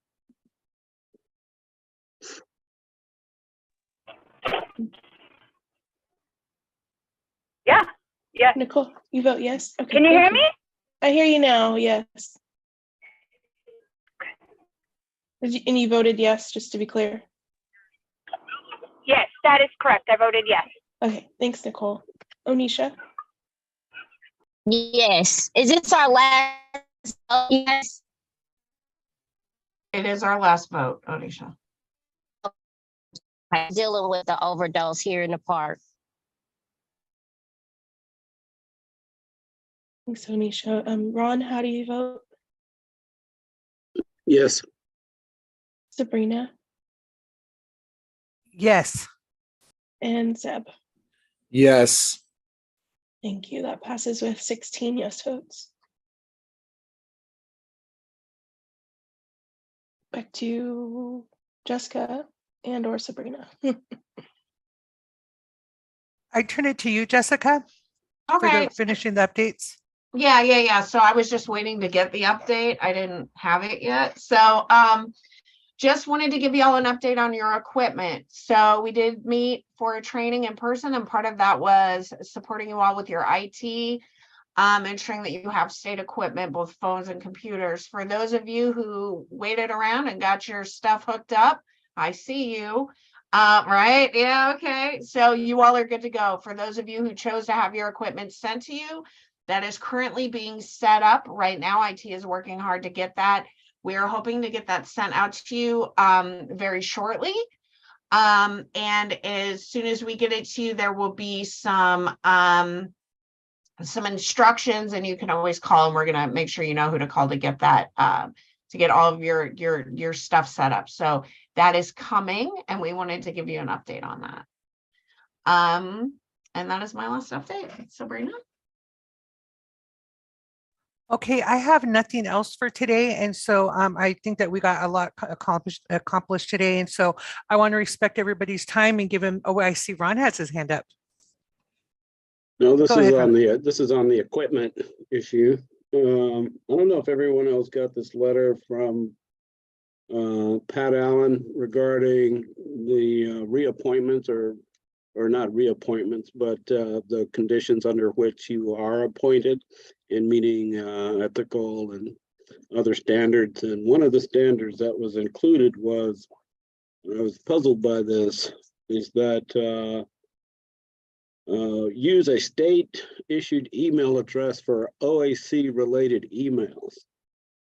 S16: Yeah. Yes.
S3: Nicole, you vote yes? Okay.
S16: Can you
S3: thank
S16: hear me?
S3: I hear you now, yes. And you voted yes, just to be clear.
S16: Yes, that is correct. I voted yes.
S3: Okay, thanks, Nicole. Onisha?
S17: Yes. Is this our last? Yes.
S1: It is our last vote, Onisha.
S17: Dealing with the overdose here in the park.
S3: Thanks, Onisha. Ron, how do you vote?
S8: Yes.
S3: Sabrina?
S2: Yes.
S3: And Zeb?
S10: Yes.
S3: Thank you. That passes with 16 yes votes. Back to Jessica and or Sabrina.
S2: I turn it to you, Jessica, for
S1: Okay.
S2: the finishing the updates.
S1: Yeah. So I was just waiting to get the update. I didn't have it yet. So just wanted to give you all an update on your equipment. So we did meet for a training in person, and part of that was supporting you all with your IT, ensuring that you have state equipment, both phones and computers. For those of you who waited around and got your stuff hooked up, I see you. Right? Yeah, okay. So you all are good to go. For those of you who chose to have your equipment sent to you, that is currently being set up right now. IT is working hard to get that. We are hoping to get that sent out to you very shortly. And as soon as we get it to you, there will be some instructions, and you can always call, and we're going to make sure you know who to call to get that, to get all of your stuff set up. So that is coming, and we wanted to give you an update on that. And that is my last update. Sabrina?
S2: Okay, I have nothing else for today. And so I think that we got a lot accomplished today. And so I want to respect everybody's time and give him, oh, I see Ron has his hand up.
S8: No, this
S2: Go
S8: is
S2: ahead,
S8: on
S2: Ron.
S8: this is on the equipment issue. I don't know if everyone else got this letter from Pat Allen regarding the reappointments or not reappointments, but the conditions under which you are appointed in meeting ethical and other standards. And one of the standards that was included was, I was puzzled by this, is that use a state issued email address for OAC related emails.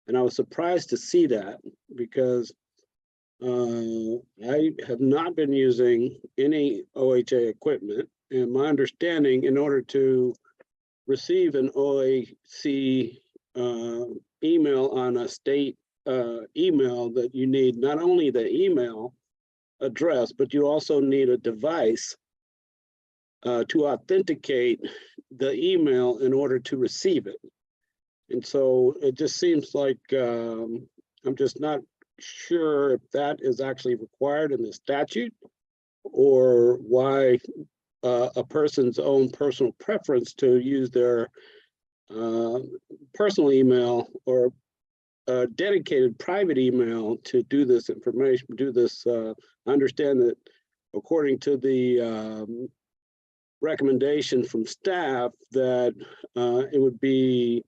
S8: And I was surprised to see that, because I have not been using any OHA equipment, and my understanding, in order to receive an OAC email on a state email, that you need not only the email address, but you also need a device to authenticate the email in order to receive it. And so it just seems like I'm just not sure if that is actually required in the statute, or why a person's own personal preference to use their personal email or dedicated private email to do this information, understand that according to the recommendation from staff, that it would be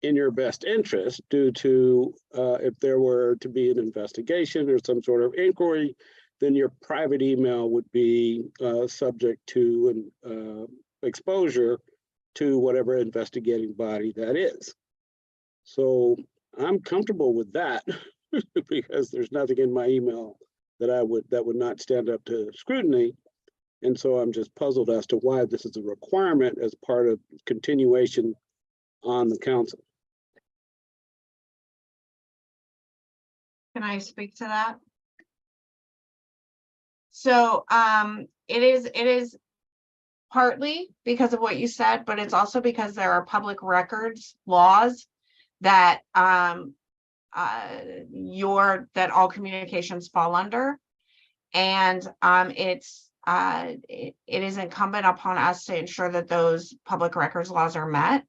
S8: in your best interest, due to if there were to be an investigation or some sort of inquiry, then your private email would be subject to an exposure to whatever investigating body that is. So I'm comfortable with that because there's nothing in my email that would not stand up to scrutiny. And so I'm just puzzled as to why this is a requirement as part of continuation on the council.
S1: Can I speak to that? So it is partly because of what you said, but it's also because there are public records laws that that all communications fall under. And it is incumbent upon us to ensure that those public records laws are met.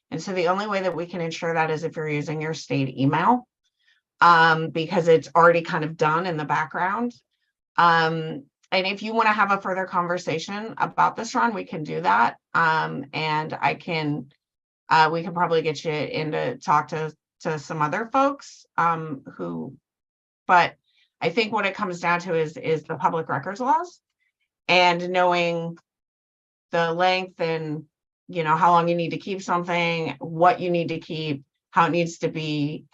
S1: And so the only way that we can ensure that is if you're using your state email, because it's already kind of done in the background. And if you want to have a further conversation about this, Ron, we can do that. And we can probably get you in to talk to some other folks but I think what it comes down to is the public records laws, and knowing the length and, how long you need to keep something, what you need to keep, how it needs to be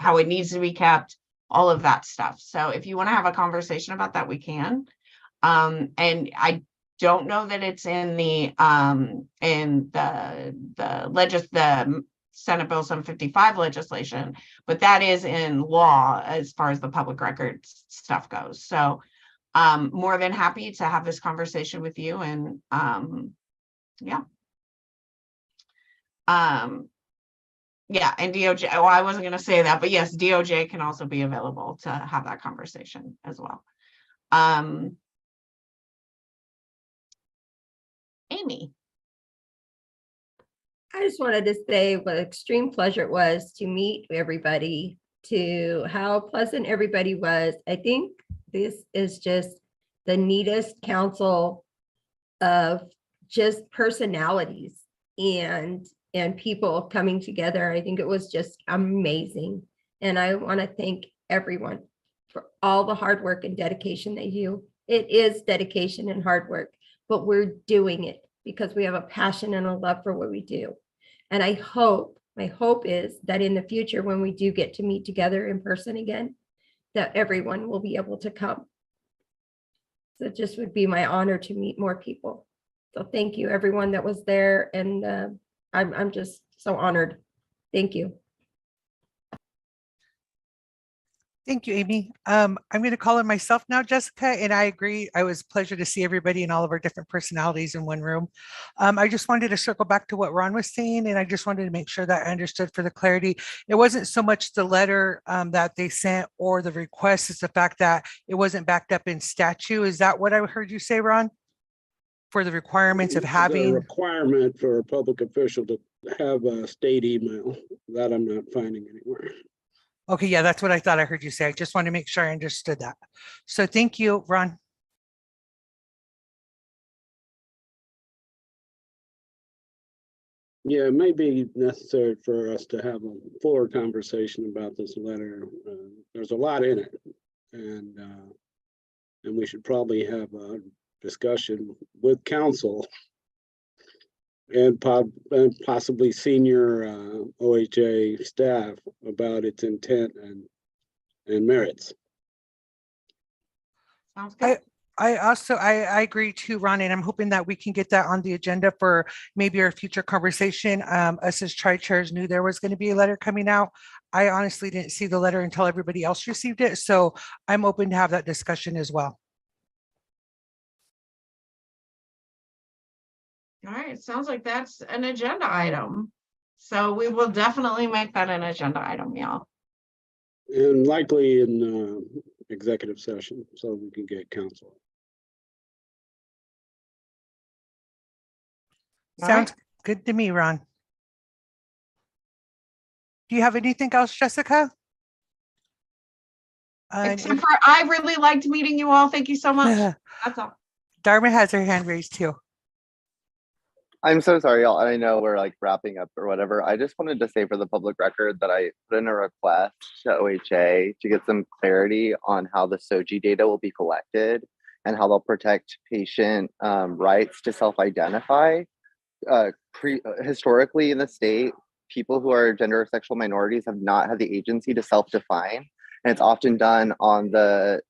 S1: kept, all of that stuff. So if you want to have a conversation about that, we can. And I don't know that it's in the Senate Bill 755 legislation, but that is in law as far as the public records stuff goes. So more than happy to have this conversation with you, and yeah. Yeah, and DOJ, well, I wasn't going to say that, but yes, DOJ can also be available to have that conversation as well. Amy.
S7: I just wanted to say what an extreme pleasure it was to meet everybody, to how pleasant everybody was. I think This is just the neatest council of just personalities and people coming together. I think it was just amazing. And I want to thank everyone for all the hard work and dedication they do. It is dedication and hard work, but we're doing it because we have a passion and a love for what we do. And I hope, my hope is that in the future, when we do get to meet together in person again, that everyone will be able to come. So it just would be my honor to meet more people. So thank you, everyone that was there. And I'm just so honored. Thank you.
S2: Thank you, Amy. I'm going to call on myself now, Jessica, and I agree. It was a pleasure to see everybody and all of our different personalities in one room. I just wanted to circle back to what Ron was saying, and I just wanted to make sure that I understood for the clarity. It wasn't so much the letter that they sent or the request, it's the fact that it wasn't backed up in statute. Is that what I heard you say, Ron? For the requirements of
S8: The
S2: having,
S8: requirement for a public official to have a state email, that I'm not finding anywhere.
S2: okay, yeah, that's what I thought I heard you say. I just want to make sure I understood that. So thank you, Ron.
S8: Yeah, it may be necessary for us to have a fuller conversation about this letter. There's a lot in it, and we should probably have a discussion with council and possibly senior OHA staff about its intent and merits.
S1: Sounds good.
S2: I agree too, Ron, and I'm hoping that we can get that on the agenda for maybe our future conversation. Us as tri-chairs knew there was going to be a letter coming out. I honestly didn't see the letter until everybody else received it, so I'm open to have that discussion as well.
S1: All right, sounds like that's an agenda item. So we will definitely make that an agenda item, y'all.
S8: And likely in executive session, so we can get counsel.
S2: Sounds good to me, Ron. Do you have anything else, Jessica?
S1: Except for I really liked meeting you all. Thank you so much. That's all.
S2: Dharma has her hand raised too.
S12: I'm so sorry, y'all. I know we're like wrapping up or whatever. I just wanted to say for the public record that I put in a request to OHA to get some clarity on how the SOGI data will be collected and how they'll protect patient rights to self-identify. Historically in the state, people who are gender or sexual minorities have not had the agency to self-define, and it's often done on the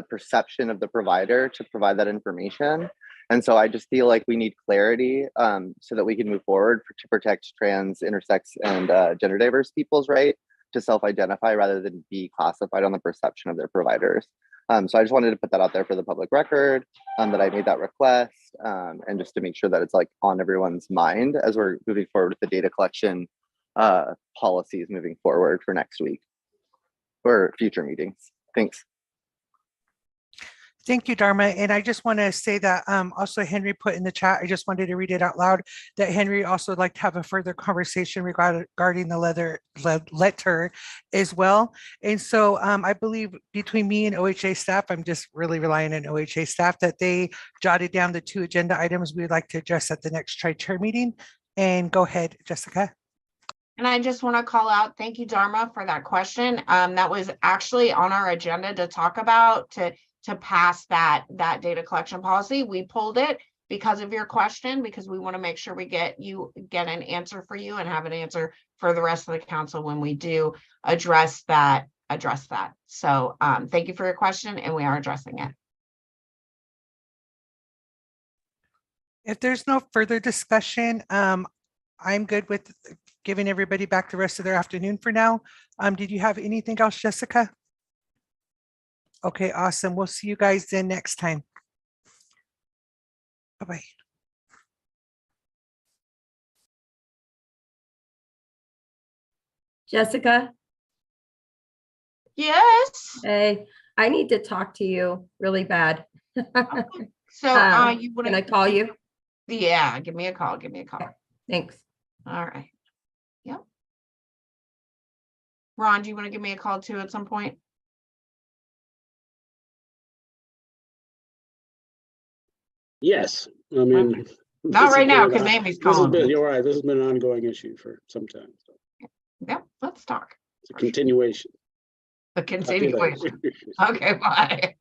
S12: perception of the provider to provide that information. And so I just feel like we need clarity so that we can move forward to protect trans, intersex, and gender diverse people's right to self-identify rather than be classified on the perception of their providers. So I just wanted to put that out there for the public record, that I made that request, and just to make sure that it's like on everyone's mind as we're moving forward with the data collection policies moving forward for next week or future meetings. Thanks.
S2: Thank you, Dharma. And I just want to say that also Henry put in the chat, I just wanted to read it out loud, that Henry also would like to have a further conversation regarding the letter as well. And so I believe between me and OHA staff, I'm just really relying on OHA staff that they jotted down the 2 agenda items we'd like to address at the next tri-chair meeting. And go ahead, Jessica.
S1: And I just want to call out, thank you, Dharma, for that question. That was actually on our agenda to talk about to pass that data collection policy. We pulled it because of your question, because we want to make sure we get an answer for you and have an answer for the rest of the council when we do address that. So thank you for your question, and we are addressing it.
S2: If there's no further discussion, I'm good with giving everybody back the rest of their afternoon for now. Did you have anything else, Jessica? Okay, awesome. We'll see you guys then next time. Bye-bye.
S7: Jessica?
S1: Yes.
S7: Hey, I need to talk to you really bad.
S1: So you want
S7: Can I call you?
S1: Yeah, give me a call.
S7: Thanks.
S1: All right. Yep. Ron, do you want to give me a call too at some point?
S8: Yes, I mean.
S1: Not
S8: this
S1: right
S8: has
S1: now,
S8: been
S1: because
S8: an-
S1: Amy's
S8: this has
S1: calling
S8: been-
S1: me.
S8: You're right, this has been an ongoing issue for some time. So
S1: Yep, let's talk.
S8: it's a continuation.
S1: The
S8: Talk to you later.
S1: continuation. Okay, bye.